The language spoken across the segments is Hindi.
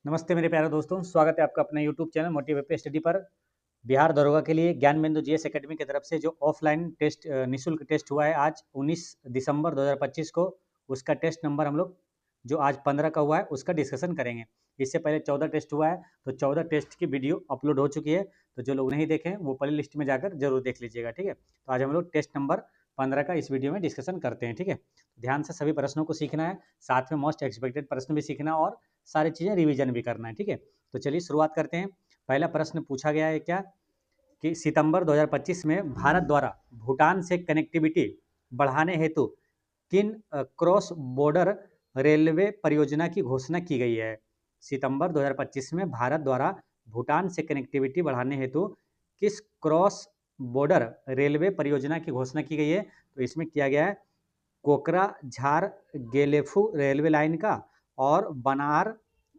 नमस्ते मेरे प्यारे दोस्तों, स्वागत है आपका अपने यूट्यूब चैनल मोटिवेट पे स्टडी पर। बिहार दरोगा के लिए ज्ञान बिंदु जीएस एकेडमी की तरफ से जो ऑफलाइन टेस्ट निःशुल्क टेस्ट हुआ है आज 19 दिसंबर 2025 को, उसका टेस्ट नंबर हम लोग जो आज 15 का हुआ है उसका डिस्कशन करेंगे। इससे पहले 14 टेस्ट हुआ है, तो 14 टेस्ट की वीडियो अपलोड हो चुकी है। तो जो लोग नहीं देखें वो प्ले लिस्ट में जाकर जरूर देख लीजिएगा, ठीक है। तो आज हम लोग टेस्ट नंबर 15 का इस वीडियो में डिस्कशन करते हैं, ठीक है। ध्यान से सभी प्रश्नों को सीखना है, साथ में मोस्ट एक्सपेक्टेड प्रश्न भी सीखना और सारी चीज़ें रिवीजन भी करना है, ठीक है। तो चलिए शुरुआत करते हैं। पहला प्रश्न पूछा गया है क्या कि सितंबर 2025 में भारत द्वारा भूटान से कनेक्टिविटी बढ़ाने हेतु किन क्रॉस बॉर्डर रेलवे परियोजना की घोषणा की गई है। सितंबर 2025 में भारत द्वारा भूटान से कनेक्टिविटी बढ़ाने हेतु किस क्रॉस बॉर्डर रेलवे परियोजना की घोषणा की गई है। तो इसमें किया गया है कोकराझार गेलेफू रेलवे लाइन का और बनार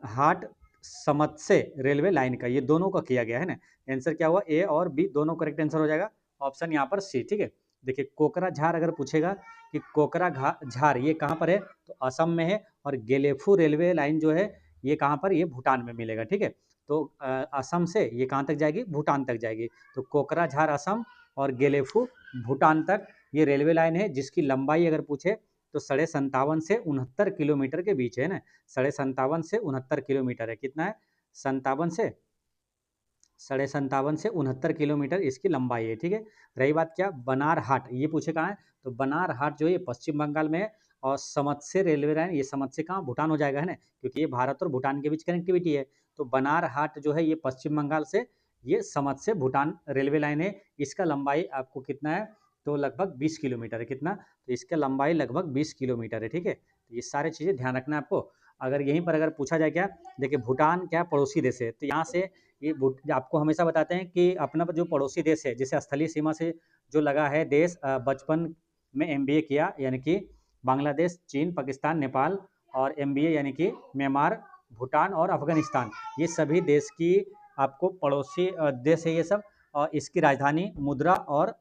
हाट समत्से रेलवे लाइन का, ये दोनों का किया गया है ना। आंसर क्या हुआ, ए और बी दोनों करेक्ट आंसर हो जाएगा। ऑप्शन यहाँ पर सी, ठीक है। देखिए कोकराझार अगर पूछेगा कि कोकराझार ये कहाँ पर है, तो असम में है। और गेलेफू रेलवे लाइन जो है ये कहाँ पर, ये भूटान में मिलेगा, ठीक है। तो असम से ये कहाँ तक जाएगी, भूटान तक जाएगी। तो कोकराझार असम और गेलेफू भूटान तक ये रेलवे लाइन है, जिसकी लंबाई अगर पूछे तो 57.5 से 69 किलोमीटर के बीच है ना। 57.5 से 69 किलोमीटर है, कितना है, 57 से 69 किलोमीटर इसकी लंबाई है, ठीक है। रही बात क्या, बनार हाट ये पूछे कहाँ है, तो बनार हाट जो है ये पश्चिम बंगाल में है। और समत्से रेलवे लाइन, ये समत्से कहाँ, भूटान हो जाएगा है ना, क्योंकि ये भारत और भूटान के बीच कनेक्टिविटी है। तो बनार हाट जो है ये पश्चिम बंगाल से ये समत्से भूटान रेलवे लाइन है। इसका लंबाई आपको कितना है, तो लगभग 20 किलोमीटर है। कितना, तो इसका लंबाई लगभग 20 किलोमीटर है, ठीक है। तो ये सारी चीज़ें ध्यान रखना है आपको। अगर यहीं पर अगर पूछा जाए क्या, देखिए भूटान क्या पड़ोसी देश है, तो यहाँ से ये आपको हमेशा बताते हैं कि अपना जो पड़ोसी देश है, जैसे स्थलीय सीमा से जो लगा है देश, बचपन में एमबीए किया, यानी कि बांग्लादेश, चीन, पाकिस्तान, नेपाल, और एमबीए यानी कि म्यांमार, भूटान और अफगानिस्तान, ये सभी देश की आपको पड़ोसी देश है ये सब। और इसकी राजधानी, मुद्रा और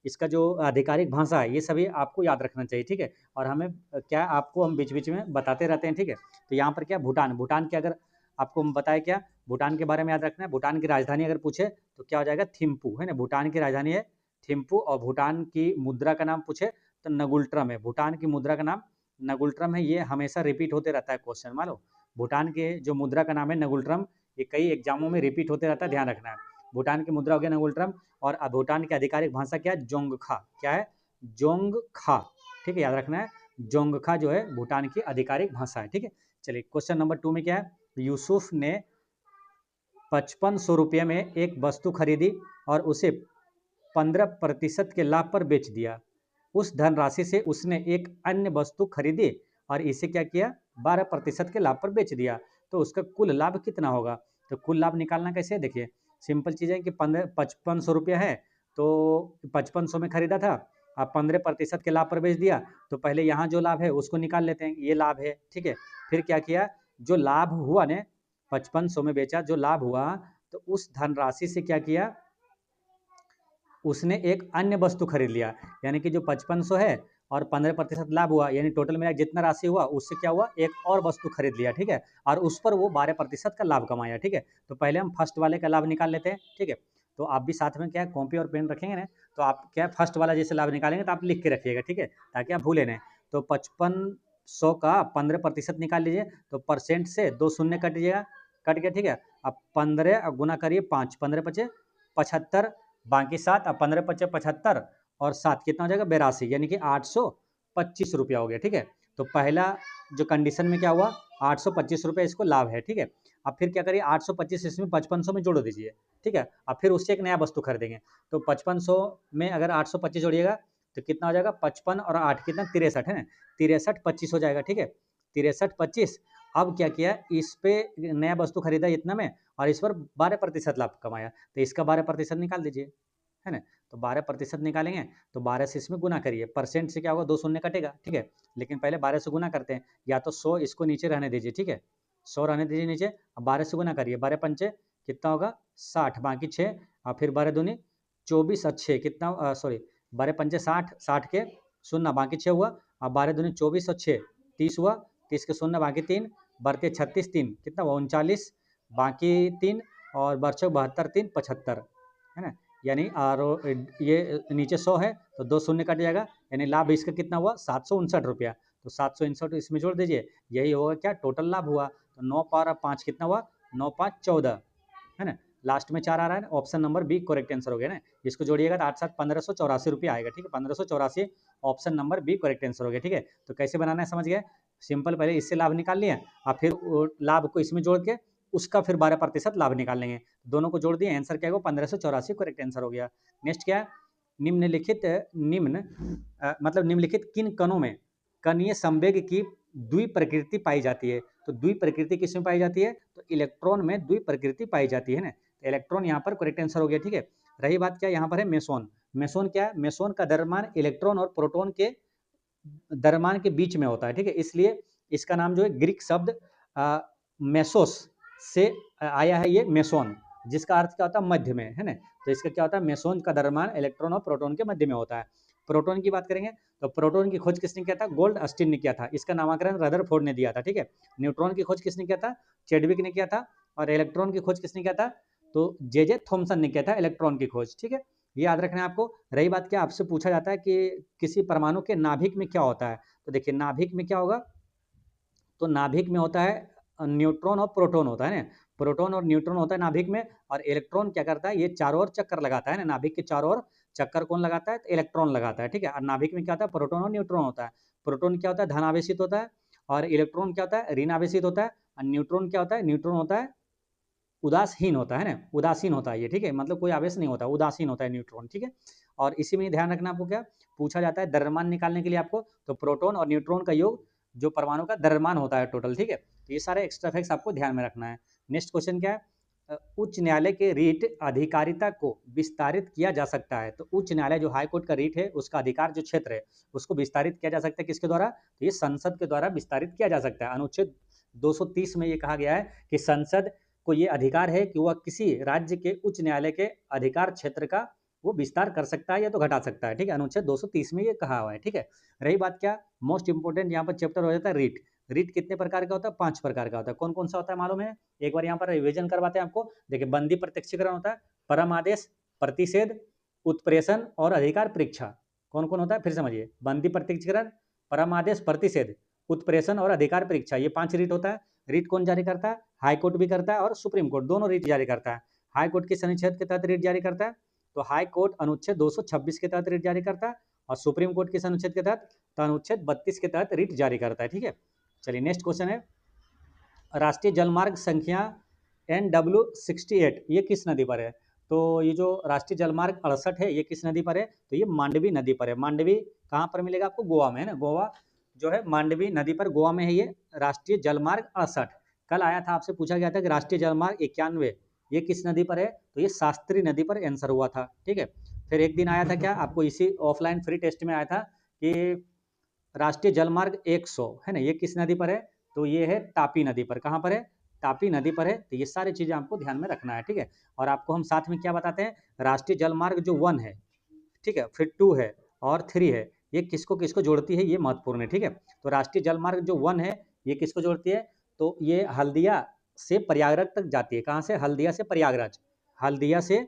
इसका जो आधिकारिक भाषा है, ये सभी आपको याद रखना चाहिए, ठीक है। और हमें क्या, आपको हम बीच बीच में बताते रहते हैं, ठीक है। तो यहाँ पर क्या, भूटान, भूटान के अगर आपको हम बताए क्या, भूटान के बारे में याद रखना है। भूटान की राजधानी अगर पूछे तो क्या हो जाएगा, थिम्पू है ना। भूटान की राजधानी है थिम्पू। और भूटान की मुद्रा का नाम पूछे तो नगुल्ट्रम है। भूटान की मुद्रा का नाम नगुल्ट्रम है। ये हमेशा रिपीट होते रहता है क्वेश्चन, मान लो भूटान के जो मुद्रा का नाम है नगुल्ट्रम, ये कई एग्जामों में रिपीट होते रहता है, ध्यान रखना है। भूटान की मुद्रा हो गया नगुल्ट्रम। और भूटान की आधिकारिक भाषा क्या है, जोंगखा, क्या है, जोंगखा, ठीक है, याद रखना है। जोंगखा जो है भूटान की आधिकारिक भाषा है, ठीक है। चलिए क्वेश्चन नंबर 2 में क्या है, यूसुफ ने 5500 रुपये में एक वस्तु खरीदी और उसे 15% के लाभ पर बेच दिया। उस धनराशि से उसने एक अन्य वस्तु खरीदी और इसे क्या किया, 12% के लाभ पर बेच दिया। तो उसका कुल लाभ कितना होगा। तो कुल लाभ निकालना कैसे है, देखिए सिंपल चीज़ है कि 5500 रुपया है, तो 5500 में खरीदा था, आप 15% के लाभ पर बेच दिया, तो पहले यहाँ जो लाभ है उसको निकाल लेते हैं, ये लाभ है, ठीक है। फिर क्या किया, जो लाभ हुआ ने 5500 में बेचा, जो लाभ हुआ, तो उस धनराशि से क्या किया, उसने एक अन्य वस्तु खरीद लिया। यानी कि जो 5500 है और 15% लाभ हुआ, यानी टोटल में जितना राशि हुआ उससे क्या हुआ, एक और वस्तु खरीद लिया, ठीक है। और उस पर वो 12% का लाभ कमाया, ठीक है। तो पहले हम फर्स्ट वाले का लाभ निकाल लेते हैं, ठीक है। तो आप भी साथ में क्या है, कॉपी और पेन रखेंगे ना, तो आप क्या फर्स्ट वाला जैसे लाभ निकालेंगे तो आप लिख के रखिएगा, ठीक है, ताकि आप भूले नहीं। तो 5500 का 15% निकाल लीजिए, तो परसेंट से 2 शून्य कट जाएगा, कट गया, ठीक है। अब 15 गुना करिए 5, 15 पचे 75, बाकी 7, अब 15 पचे 75 और 7 कितना हो जाएगा, 82, यानी कि 825 रुपया हो गया, ठीक है। तो पहला जो कंडीशन में क्या हुआ, 825 रुपये इसको लाभ है, ठीक है। अब फिर क्या करिए, 825 इसमें 5500 में जोड़ दीजिए, ठीक है। अब फिर उससे एक नया वस्तु खरीदेंगे, तो 5500 में अगर 825 जोड़िएगा तो कितना हो जाएगा, 55 और 8 कितना, 63 है ना, 63 25 हो जाएगा, ठीक है। 63 25, अब क्या किया, इस पे नया वस्तु खरीदा इतना में और इस पर 12% लाभ कमाया, तो इसका 12% निकाल दीजिए, है ना। तो 12% निकालेंगे तो 12 से इसमें गुना करिए, परसेंट से क्या होगा, 2 शून्य कटेगा, ठीक है। लेकिन पहले 12 से गुना करते हैं, या तो 100 इसको नीचे रहने दीजिए, ठीक है, 100 रहने दीजिए नीचे। अब 12 से गुना करिए, 12 पंचे कितना होगा, 60, बाकी 6, और फिर 12 दूनी 24 और 6 कितना, सॉरी 12 पंचे 60, 60 के शून्य बाकी 6 हुआ। अब 12 दूनी 24 और 6 30 हुआ, 30 के शून्य बाकी 3, बढ़ते 36 3 कितना हुआ 39, बाकी 3 और बर्चक 72 3 75, है ना। यानी और ये नीचे 100 है तो 2 शून्य कट जाएगा, यानी लाभ इसका कितना हुआ 759 रुपया। तो 759 इसमें जोड़ दीजिए, यही होगा क्या टोटल लाभ हुआ। तो 9 पावर 5 कितना हुआ 9 5 14, है ना। लास्ट में 4 आ रहा है, option number B correct answer हो गया ना। इसको जोड़िएगा तो 8 7 1584 आएगा, ठीक है। 1584 option number B correct answer हो गया, ठीक है। तो कैसे बनाना है समझ गए, सिंपल, पहले इससे लाभ निकाल लिए और फिर लाभ को इसमें जोड़ के उसका फिर 12% लाभ निकाल लेंगे। दोनों को जोड़ दिए, आंसर क्या होगा 1584 करेक्ट आंसर हो गया। नेक्स्ट क्या है, मतलब निम्नलिखित किन कणों में कणीय संवेग की द्विप्रकृति पाई जाती है। तो द्विप्रकृति किसमें पाई जाती है, तो इलेक्ट्रॉन में द्विप्रकृति पाई जाती है ना। तो इलेक्ट्रॉन यहाँ पर करेक्ट आंसर हो गया, ठीक है। रही बात क्या यहाँ पर है मेसोन, मेसोन क्या है, मेसोन का द्रव्यमान इलेक्ट्रॉन और प्रोटॉन के द्रव्यमान के बीच में होता है, ठीक है। इसलिए इसका नाम जो है ग्रीक शब्द मेसोस से आया है, ये मेसोन, जिसका अर्थ क्या होता है मध्य में, है ना। तो इसका क्या होता है मेसोन का द्रव्यमान इलेक्ट्रॉन और प्रोटॉन के मध्य में होता है। प्रोटॉन की बात करेंगे तो प्रोटॉन की खोज किसने किया था, गोल्ड अस्टिन ने किया था, इसका नामकरण रदरफोर्ड ने दिया था, ठीक है। न्यूट्रॉन की खोज किसने किया था, चेडविक ने किया था। और इलेक्ट्रॉन की खोज किसने किया था, तो जे थॉमसन ने किया था इलेक्ट्रॉन की खोज, ठीक है। ये याद रखना है आपको। रही बात क्या, आपसे पूछा जाता है कि किसी परमाणु के नाभिक में क्या होता है, तो देखिए नाभिक में क्या होगा, तो नाभिक में होता है न्यूट्रॉन और प्रोटॉन होता है ना, प्रोटॉन और न्यूट्रॉन होता है नाभिक में। और इलेक्ट्रॉन क्या करता है, ये चारों ओर चक्कर लगाता है ना, नाभिक के चारों ओर चक्कर कौन लगाता है, तो इलेक्ट्रॉन लगाता है, ठीक है। और नाभिक में क्या होता है, प्रोटॉन और न्यूट्रॉन होता है। प्रोटॉन क्या होता है धनावेशित होता है, और इलेक्ट्रॉन क्या होता है ऋणावेशित होता है। और न्यूट्रॉन क्या होता है, न्यूट्रॉन होता है उदासीन होता है ना, उदासीन होता है ये, ठीक है, मतलब कोई आवेश नहीं होता, उदासीन होता है न्यूट्रॉन, ठीक है। और इसी में ध्यान रखना आपको क्या पूछा जाता है द्रव्यमान निकालने के लिए आपको, तो प्रोटॉन और न्यूट्रॉन का योग जो परमाणु का द्रव्यमान होता है टोटल, ठीक है। तो ये सारे एक्स्ट्रा फैक्ट्स आपको ध्यान में रखना है। नेक्स्ट क्वेश्चन क्या है, उच्च न्यायालय के रीट अधिकारिता को विस्तारित किया जा सकता है। तो उच्च न्यायालय जो हाई कोर्ट का रीट है उसका अधिकार जो क्षेत्र है उसको विस्तारित किया जा सकता है किसके द्वारा, तो ये संसद के द्वारा विस्तारित किया जा सकता है। अनुच्छेद 230 में ये कहा गया है कि संसद को ये अधिकार है कि वह किसी राज्य के उच्च न्यायालय के अधिकार क्षेत्र का वो विस्तार कर सकता है या तो घटा सकता है, ठीक है। अनुच्छेद 230 में ये कहा हुआ है, ठीक है। रही बात क्या, मोस्ट इंपोर्टेंट यहाँ पर चैप्टर हो जाता है रीट। रीट कितने प्रकार का होता है, 5 प्रकार का होता है। कौन कौन सा होता है मालूम है, एक बार यहाँ पर रिविजन करवाते हैं आपको। देखिए बंदी प्रत्यक्षीकरण होता है, परम आदेश, प्रतिषेध, उत्प्रेषण और अधिकार परीक्षा। कौन कौन होता है फिर समझिए, बंदी प्रत्यक्षीकरण, परम आदेश, प्रतिषेध, उत्प्रेषण और अधिकार परीक्षा, ये 5 रीट होता है। रीट कौन जारी करता है, हाई कोर्ट भी करता है और सुप्रीम कोर्ट, दोनों रीट जारी करता है। हाई कोर्ट किस अनुच्छेद के तहत रीट जारी करता है, तो हाई कोर्ट अनुच्छेद 226 के तहत रीट जारी करता है। और सुप्रीम कोर्ट किस अनुच्छेद के तहत, तो अनुच्छेद 32 के तहत रीट जारी करता है, ठीक है। चलिए नेक्स्ट क्वेश्चन है, राष्ट्रीय जलमार्ग संख्या NW68 ये किस नदी पर है। तो ये जो राष्ट्रीय जलमार्ग 68 है ये किस नदी पर है, तो ये मांडवी नदी पर है। मांडवी कहाँ पर मिलेगा आपको, गोवा में, है ना। गोवा जो है मांडवी नदी पर, गोवा में है ये राष्ट्रीय जलमार्ग 68। कल आया था, आपसे पूछा गया था कि राष्ट्रीय जलमार्ग 91 ये किस नदी पर है, तो ये शास्त्री नदी पर आंसर हुआ था, ठीक है। फिर एक दिन आया था क्या आपको इसी ऑफलाइन फ्री टेस्ट में आया था कि राष्ट्रीय जलमार्ग 100 है ना, ये किस नदी पर है, तो ये है तापी नदी पर। कहाँ पर है, तापी नदी पर है। तो ये सारी चीजें आपको ध्यान में रखना है, ठीक है। और आपको हम साथ में क्या बताते हैं, राष्ट्रीय जलमार्ग जो 1 है, ठीक है, फिर 2 है और 3 है, ये किसको किसको जोड़ती है, ये महत्वपूर्ण है, ठीक है। तो राष्ट्रीय जलमार्ग जो 1 है ये किसको जोड़ती है, तो ये हल्दिया से प्रयागराज तक जाती है। कहाँ से, हल्दिया से प्रयागराज, हल्दिया से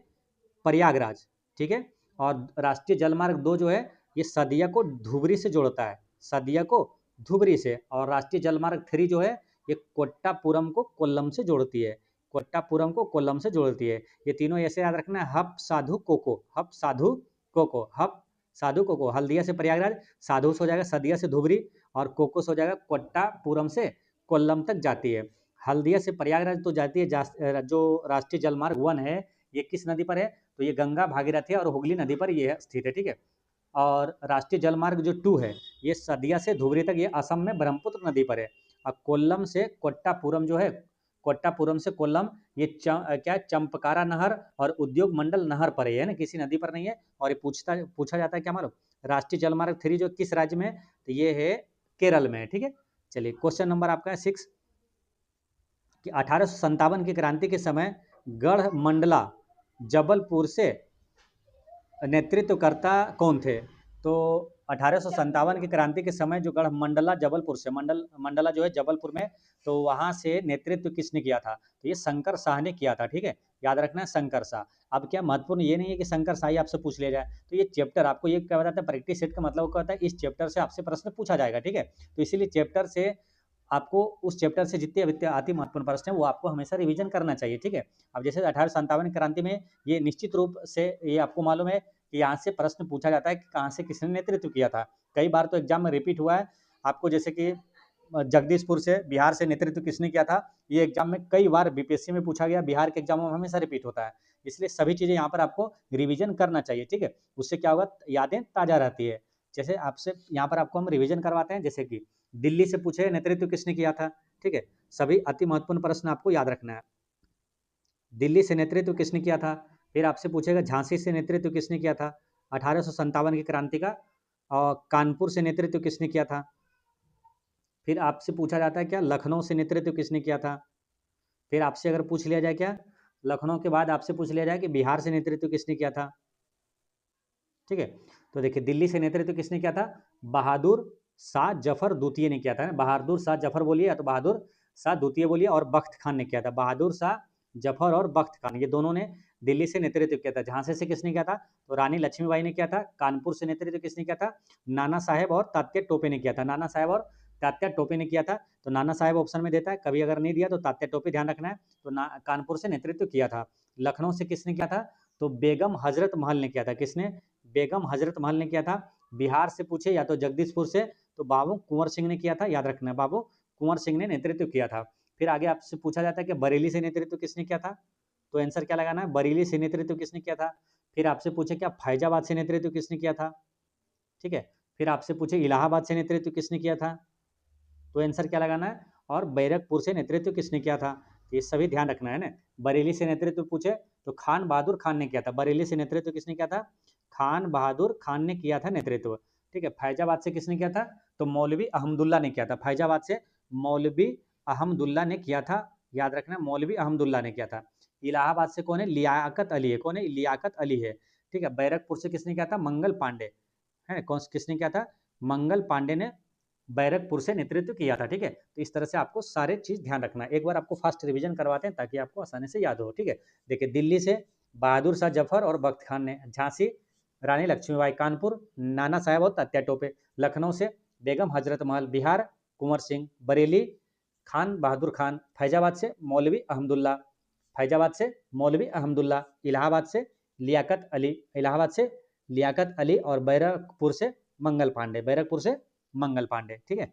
प्रयागराज, ठीक है। और राष्ट्रीय जलमार्ग 2 जो है ये सदिया को धुबरी से जोड़ता है, सदिया को धुबरी से। और राष्ट्रीय जलमार्ग 3 जो है ये कोट्टापुरम को कोल्लम से जोड़ती है, कोट्टापुरम को कोल्लम से जोड़ती है। ये तीनों ऐसे याद रखना है, हप साधु कोको, हप साधु कोको, हप साधु कोको, हल्दिया से प्रयागराज, साधु से हो जाएगा सदिया से धुबरी, और कोको से हो जाएगा कोट्टापुरम से कोल्लम तक जाती है। हल्दिया से प्रयागराज तो जाती है, जो राष्ट्रीय जलमार्ग 1 है ये किस नदी पर है, तो ये गंगा, भागीरथी और हुगली नदी पर ये स्थित है, ठीक है। और राष्ट्रीय जलमार्ग जो 2 है ये सदिया से धुबरी तक, ये असम में ब्रह्मपुत्र नदी पर है। और कोल्लम से कोट्टापुरम जो है, कोट्टापुरम से कोल्लम, ये क्या है, चंपकारा नहर और उद्योग मंडल नहर पर है ना, किसी नदी पर नहीं है। और ये पूछा जाता है क्या मालूम, राष्ट्रीय जलमार्ग 3 जो किस राज्य में है, तो ये है केरल में, ठीक है। चलिए क्वेश्चन नंबर आपका है 6 कि 1857 की क्रांति के समय गढ़मंडला जबलपुर से नेतृत्वकर्ता कौन थे। तो 1857 की क्रांति के समय जो गढ़ मंडला जबलपुर से मंडला जो है जबलपुर में, तो वहां से नेतृत्व किसने किया था? तो ये शंकर शाह ने किया था। ठीक है, याद रखना है शंकर शाह। अब क्या महत्वपूर्ण ये नहीं है कि शंकर शाह ही आपसे पूछ लिया जाए, तो ये चैप्टर आपको ये क्या बताता है, प्रैक्टिस सेट का मतलब क्या होता है, इस चैप्टर से आपसे प्रश्न पूछा जाएगा। ठीक है, तो इसीलिए चैप्टर से आपको, उस चैप्टर से जितने अति महत्वपूर्ण प्रश्न है वो आपको हमेशा रिवीजन करना चाहिए। ठीक है, अब जैसे 1857 क्रांति में ये निश्चित रूप से ये आपको मालूम है कि यहाँ से प्रश्न पूछा जाता है कि कहाँ से किसने नेतृत्व किया था। कई बार तो एग्जाम में रिपीट हुआ है आपको, जैसे कि जगदीशपुर से, बिहार से नेतृत्व किसने किया था, ये एग्जाम में कई बार बीपीएससी में पूछा गया, बिहार के एग्जामों में हमेशा रिपीट होता है। इसलिए सभी चीज़ें यहाँ पर आपको रिवीजन करना चाहिए। ठीक है, उससे क्या होगा, यादें ताज़ा रहती है। जैसे आपसे यहाँ पर आपको हम रिवीजन करवाते हैं, जैसे कि दिल्ली से पूछे नेतृत्व किसने किया था। ठीक है, सभी अति महत्वपूर्ण प्रश्न आपको याद रखना है। दिल्ली से नेतृत्व किसने किया था। फिर आपसे पूछेगा झांसी से नेतृत्व किसने किया था 1857 की क्रांति का, और कानपुर से नेतृत्व किसने किया था। फिर आपसे पूछा जाता है क्या, लखनऊ से नेतृत्व किसने किया था। फिर आपसे अगर पूछ लिया जाए क्या, लखनऊ के बाद आपसे पूछ लिया जाए कि बिहार से नेतृत्व किसने किया था। ठीक है, तो देखिए दिल्ली से नेतृत्व किसने किया था, बहादुर शाह जफर द्वितीय ने किया था। बहादुर शाह जफर बोलिए या तो बहादुर शाह द्वितीय बोलिए, और बख्त खान ने किया था। बहादुर शाह जफर और बख्त खान, ये दोनों ने दिल्ली से नेतृत्व किया था। झांसी से किसने किया था, तो रानी लक्ष्मीबाई ने किया था। कानपुर से नेतृत्व किसने किया था, नाना साहेब और तात्या टोपे ने किया था। नाना साहेब और तात्या टोपे ने किया था। तो नाना साहेब ऑप्शन में देता है, कभी अगर नहीं दिया तो तात्या टोपे ध्यान रखना है। तो कानपुर से नेतृत्व किया था। लखनऊ से किसने किया था, तो बेगम हजरत महल ने किया था। किसने, बेगम हजरत महल ने किया था। बिहार से पूछे या तो जगदीशपुर से, तो बाबू कुंवर सिंह ने किया था। याद रखना है, बाबू कुंवर सिंह ने नेतृत्व किया था। फिर आगे आपसे पूछा जाता है कि बरेली से नेतृत्व किसने किया था, तो आंसर क्या लगाना है, बरेली से नेतृत्व किसने किया था। फिर आपसे पूछे क्या फैजाबाद से नेतृत्व किसने किया था। ठीक है, फिर आपसे पूछे इलाहाबाद से नेतृत्व किसने किया था, तो आंसर क्या लगाना है, और बैरकपुर से नेतृत्व किसने किया था। ये सभी ध्यान रखना है ना। बरेली से नेतृत्व पूछे तो खान बहादुर खान ने किया था। बरेली से नेतृत्व किसने किया था, खान बहादुर खान ने किया था नेतृत्व। ठीक है, फैजाबाद से किसने किया था, तो मौलवी अहमदुल्ला ने किया था। फैजाबाद से मौलवी अहमदुल्ला ने किया था। याद रखना, मौलवी अहमदुल्ला ने किया था। इलाहाबाद से कौन है, लियाकत अली है। कौन है, लियाकत अली है। ठीक है, बैरकपुर से किसने किया था, मंगल पांडे है। कौन किसने किया था, मंगल पांडे ने बैरकपुर से नेतृत्व किया था। ठीक है, तो इस तरह से आपको सारे चीज ध्यान रखना है। एक बार आपको फास्ट रिवीजन करवाते हैं ताकि आपको आसानी से याद हो। ठीक है, देखिए दिल्ली से बहादुर शाह जफर और बख्त खान ने, झांसी रानी लक्ष्मीबाई, कानपुर नाना साहेब और तात्या टोपे, लखनऊ से बेगम हजरत महल, बिहार कुंवर सिंह, बरेली खान बहादुर खान, फैजाबाद से मौलवी अहमदुल्ला, फैजाबाद से मौलवी अहमदुल्ला, इलाहाबाद से लियाकत अली, इलाहाबाद से लियाकत अली, और बैरकपुर से मंगल पांडे, बैरकपुर से मंगल पांडे। ठीक है,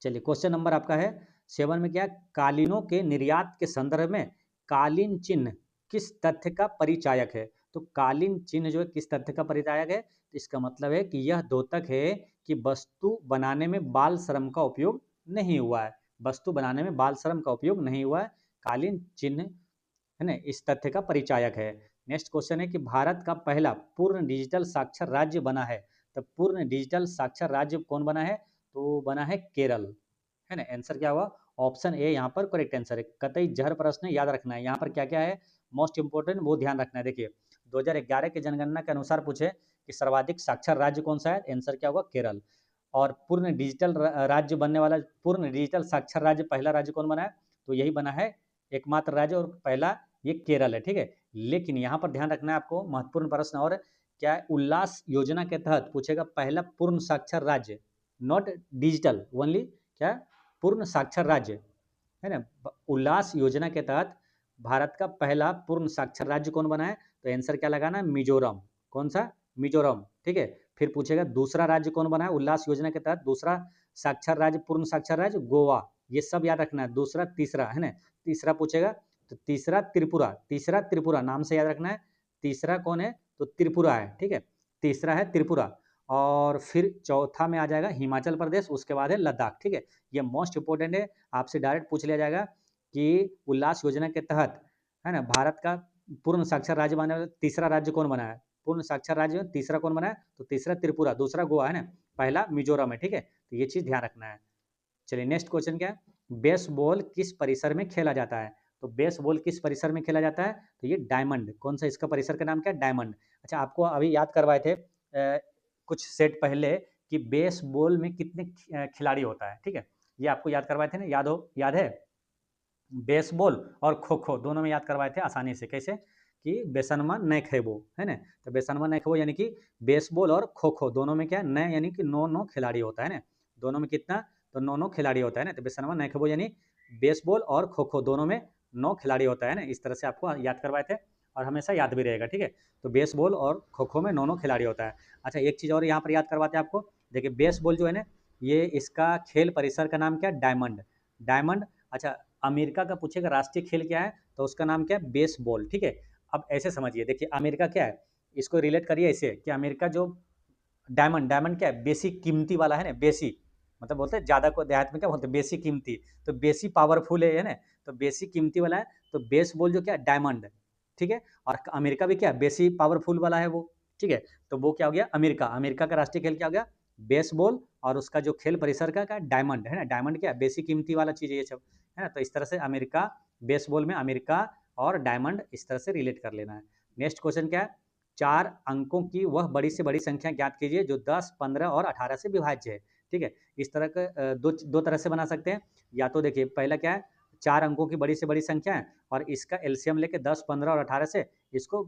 चलिए क्वेश्चन नंबर आपका है 7 में क्या, कालीनों के निर्यात के संदर्भ में कालीन चिन्ह किस तथ्य का परिचायक है। तो कालीन चिन्ह जो है किस तथ्य का परिचायक है, तो इसका मतलब है कि यह द्योतक है कि वस्तु बनाने में बाल श्रम का उपयोग नहीं हुआ है। वस्तु बनाने में बाल श्रम का उपयोग नहीं हुआ है, कालीन चिन्ह है ना, इस तथ्य का परिचायक है। नेक्स्ट क्वेश्चन है कि भारत का पहला पूर्ण डिजिटल साक्षर राज्य बना है। तो पूर्ण डिजिटल साक्षर राज्य कौन बना है, तो बना है केरल है ना। आंसर क्या हुआ, ऑप्शन ए यहाँ पर करेक्ट आंसर है। कतई जहर प्रश्न याद रखना है, यहाँ पर क्या क्या है मोस्ट इंपोर्टेंट वो ध्यान रखना है। देखिए 2011 की जनगणना के अनुसार पूछे कि सर्वाधिक साक्षर राज्य कौन सा है, आंसर क्या होगा, केरल। और पूर्ण डिजिटल राज्य बनने वाला, पूर्ण डिजिटल साक्षर राज्य पहला राज्य कौन बना है, तो यही बना है एकमात्र राज्य, और पहला ये केरल है। ठीक है, लेकिन यहाँ पर ध्यान रखना है आपको, महत्वपूर्ण प्रश्न और क्या है, उल्लास योजना के तहत पूछेगा पहला पूर्ण साक्षर राज्य, नॉट डिजिटल ओनली, क्या पूर्ण साक्षर राज्य है ना। उल्लास योजना के तहत भारत का पहला पूर्ण साक्षर राज्य कौन बना है, तो आंसर क्या लगाना है, मिजोरम। कौन सा, मिजोरम। ठीक है, फिर पूछेगा दूसरा राज्य कौन बना है उल्लास योजना के तहत, दूसरा साक्षर राज्य, पूर्ण साक्षर राज्य गोवा। ये सब याद रखना है। दूसरा, तीसरा है ना, तीसरा पूछेगा तो तीसरा त्रिपुरा, तीसरा त्रिपुरा नाम से याद रखना है। तीसरा कौन है, तो त्रिपुरा है। ठीक है, तीसरा है त्रिपुरा, और फिर चौथा में आ जाएगा हिमाचल प्रदेश, उसके बाद है लद्दाख। ठीक है, ये मोस्ट इंपोर्टेंट है, आपसे डायरेक्ट पूछ लिया जाएगा कि उल्लास योजना के तहत है ना भारत का पूर्ण साक्षर राज्य बनने वाला तीसरा राज्य कौन बना है, पूर्ण साक्षर राज्य में तीसरा कौन बना है, तो तीसरा त्रिपुरा, दूसरा गोवा है ना, पहला मिजोरम है। ठीक है, तो ये चीज ध्यान रखना है। चलिए नेक्स्ट क्वेश्चन क्या है, बेसबॉल किस परिसर में खेला जाता है। तो बेसबॉल किस परिसर में खेला जाता है, तो ये डायमंड, कौन सा इसका परिसर का नाम क्या है, डायमंड। अच्छा, आपको अभी याद करवाए थे कुछ सेट पहले कि बेसबॉल में कितने खिलाड़ी होता है, ठीक है। ये आपको याद करवाए थे ना, याद है। बेसबॉल और खो खो दोनों में याद करवाए थे आसानी से, कैसे कि बेसनमा नए खेबो, है ना। तो बेसनमा नए खेबो यानी कि बेसबॉल और खो खो दोनों में क्या नए यानी कि 9 खिलाड़ी होता है ना। दोनों में कितना, तो 9 खिलाड़ी होता है ना। तो बेसनमा नए खेबो यानी बेसबॉल और खो खो दोनों में 9 खिलाड़ी होता है ना। इस तरह से आपको याद करवाए थे और हमेशा याद भी रहेगा, ठीक है। तो बेसबॉल और खो खो में 9 खिलाड़ी होता है। अच्छा, एक चीज़ और यहाँ पर याद करवाते हैं आपको। देखिए बेसबॉल जो है ना, ये इसका खेल परिसर का नाम क्या है, डायमंड। डायमंड। अच्छा, अमेरिका का पूछेगा राष्ट्रीय खेल क्या है, तो उसका नाम क्या है, बेसबॉल, ठीक है। अब ऐसे समझिए, देखिए अमेरिका क्या है, इसको रिलेट करिए ऐसे कि अमेरिका जो डायमंड, डायमंड क्या है, बेसी कीमती वाला है ना, बेसी मतलब बोलते हैं ज़्यादा को देहात में क्या बोलते हैं, बेसी कीमती। तो बेसी पावरफुल है ना, तो बेसी कीमती वाला है। तो बेसबॉल जो क्या है, डायमंड, ठीक है। और अमेरिका भी क्या है, बेसी पावरफुल वाला है वो, ठीक है। तो वो क्या हो गया, अमेरिका। अमेरिका का राष्ट्रीय खेल क्या हो गया, बेसबॉल। और उसका जो खेल परिसर का डायमंड है ना, डायमंड क्या है, बेसी कीमती वाला चीज़ है ये सब, है ना। तो इस तरह से अमेरिका, बेसबॉल में अमेरिका और डायमंड इस तरह से रिलेट कर लेना है। नेक्स्ट क्वेश्चन क्या है, 4 अंकों की वह बड़ी से बड़ी संख्या ज्ञात कीजिए जो 10, 15 और 18 से विभाज्य है, ठीक है। इस तरह का दो तरह से बना सकते हैं। या तो देखिए पहला क्या है, 4 अंकों की बड़ी से बड़ी संख्या है और इसका एलसीएम लेके 10, 15 और 18 से इसको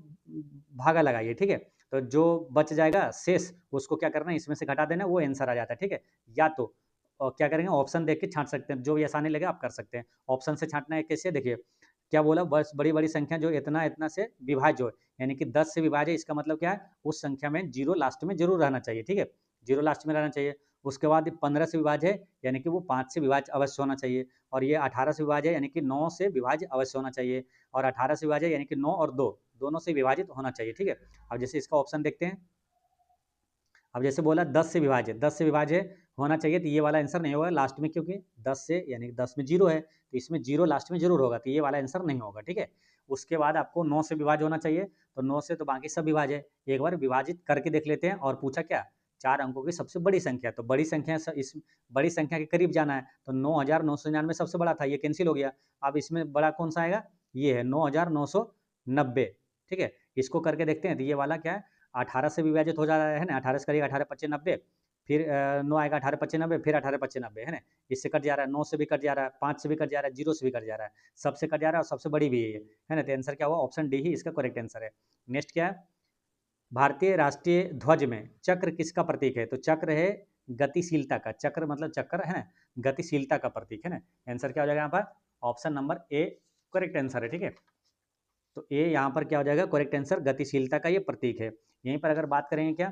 भागा लगाइए, ठीक है। तो जो बच जाएगा शेष, उसको क्या करना है, इसमें से घटा देना, वो आंसर आ जाता है, ठीक है। या तो क्या करेंगे, ऑप्शन देख के छांट सकते हैं, जो भी आसानी लगे आप कर सकते हैं। ऑप्शन से छांटना है कैसे, देखिए क्या बोला, बस बड़ी बड़ी संख्या जो इतना इतना से विभाज्य हो, यानी कि 10 से विभाज्य, इसका मतलब क्या है, उस संख्या में जीरो लास्ट में जरूर रहना चाहिए, ठीक है। जीरो लास्ट में रहना चाहिए। उसके बाद 15 से विभाज्य है, यानी कि वो 5 से विभाज्य अवश्य होना चाहिए। और ये 18 से विभाज्य है, यानी कि 9 से विभाज्य अवश्य होना चाहिए। और 18 से विभाज्य यानी कि 9 और 2 दोनों से विभाजित होना चाहिए, ठीक है। अब जैसे इसका ऑप्शन देखते हैं। अब जैसे बोला 10 से विभाज्य, 10 से विभाज्य होना चाहिए, तो ये वाला आंसर नहीं होगा लास्ट में, क्योंकि 10 से यानी 10 में जीरो है, तो इसमें जीरो लास्ट में जरूर होगा, तो ये वाला आंसर नहीं होगा, ठीक है। उसके बाद आपको 9 से विभाज्य होना चाहिए, तो 9 से तो बाकी सब विभाज्य है। एक बार विभाजित करके देख लेते हैं। और पूछा क्या, 4 अंकों की सबसे बड़ी संख्या, तो बड़ी संख्या इस बड़ी संख्या के करीब जाना है, तो 9,999 सबसे बड़ा था, ये कैंसिल हो गया। अब इसमें बड़ा कौन सा आएगा, ये है 9,990, ठीक है। इसको करके देखते हैं, तो ये वाला क्या है, 18 से विभाजित हो जा रहा है ना, 18 से करिएगा 18 पच्चे 90, फिर 9 आएगा 18 पच्चे 90, फिर 18 पच्चे 90, है ना। इससे कट जा रहा है, 9 से भी कट जा रहा है, 5 से भी कट जा रहा है, 0 से भी कट जा रहा है, सबसे कट जा रहा है और सबसे बड़ी भी है ना। तो आंसर क्या हुआ, ऑप्शन डी ही इसका करेक्ट आंसर है। नेक्स्ट क्या है, भारतीय राष्ट्रीय ध्वज में चक्र किसका प्रतीक है, तो चक्र है गतिशीलता का, चक्र मतलब चक्र है ना, गतिशीलता का प्रतीक है ना। आंसर क्या हो जाएगा यहाँ पर, option number A correct answer है, ठीक है। तो ए यहाँ पर क्या हो जाएगा, करेक्ट आंसर, गतिशीलता का ये प्रतीक है। यहीं पर अगर बात करेंगे क्या,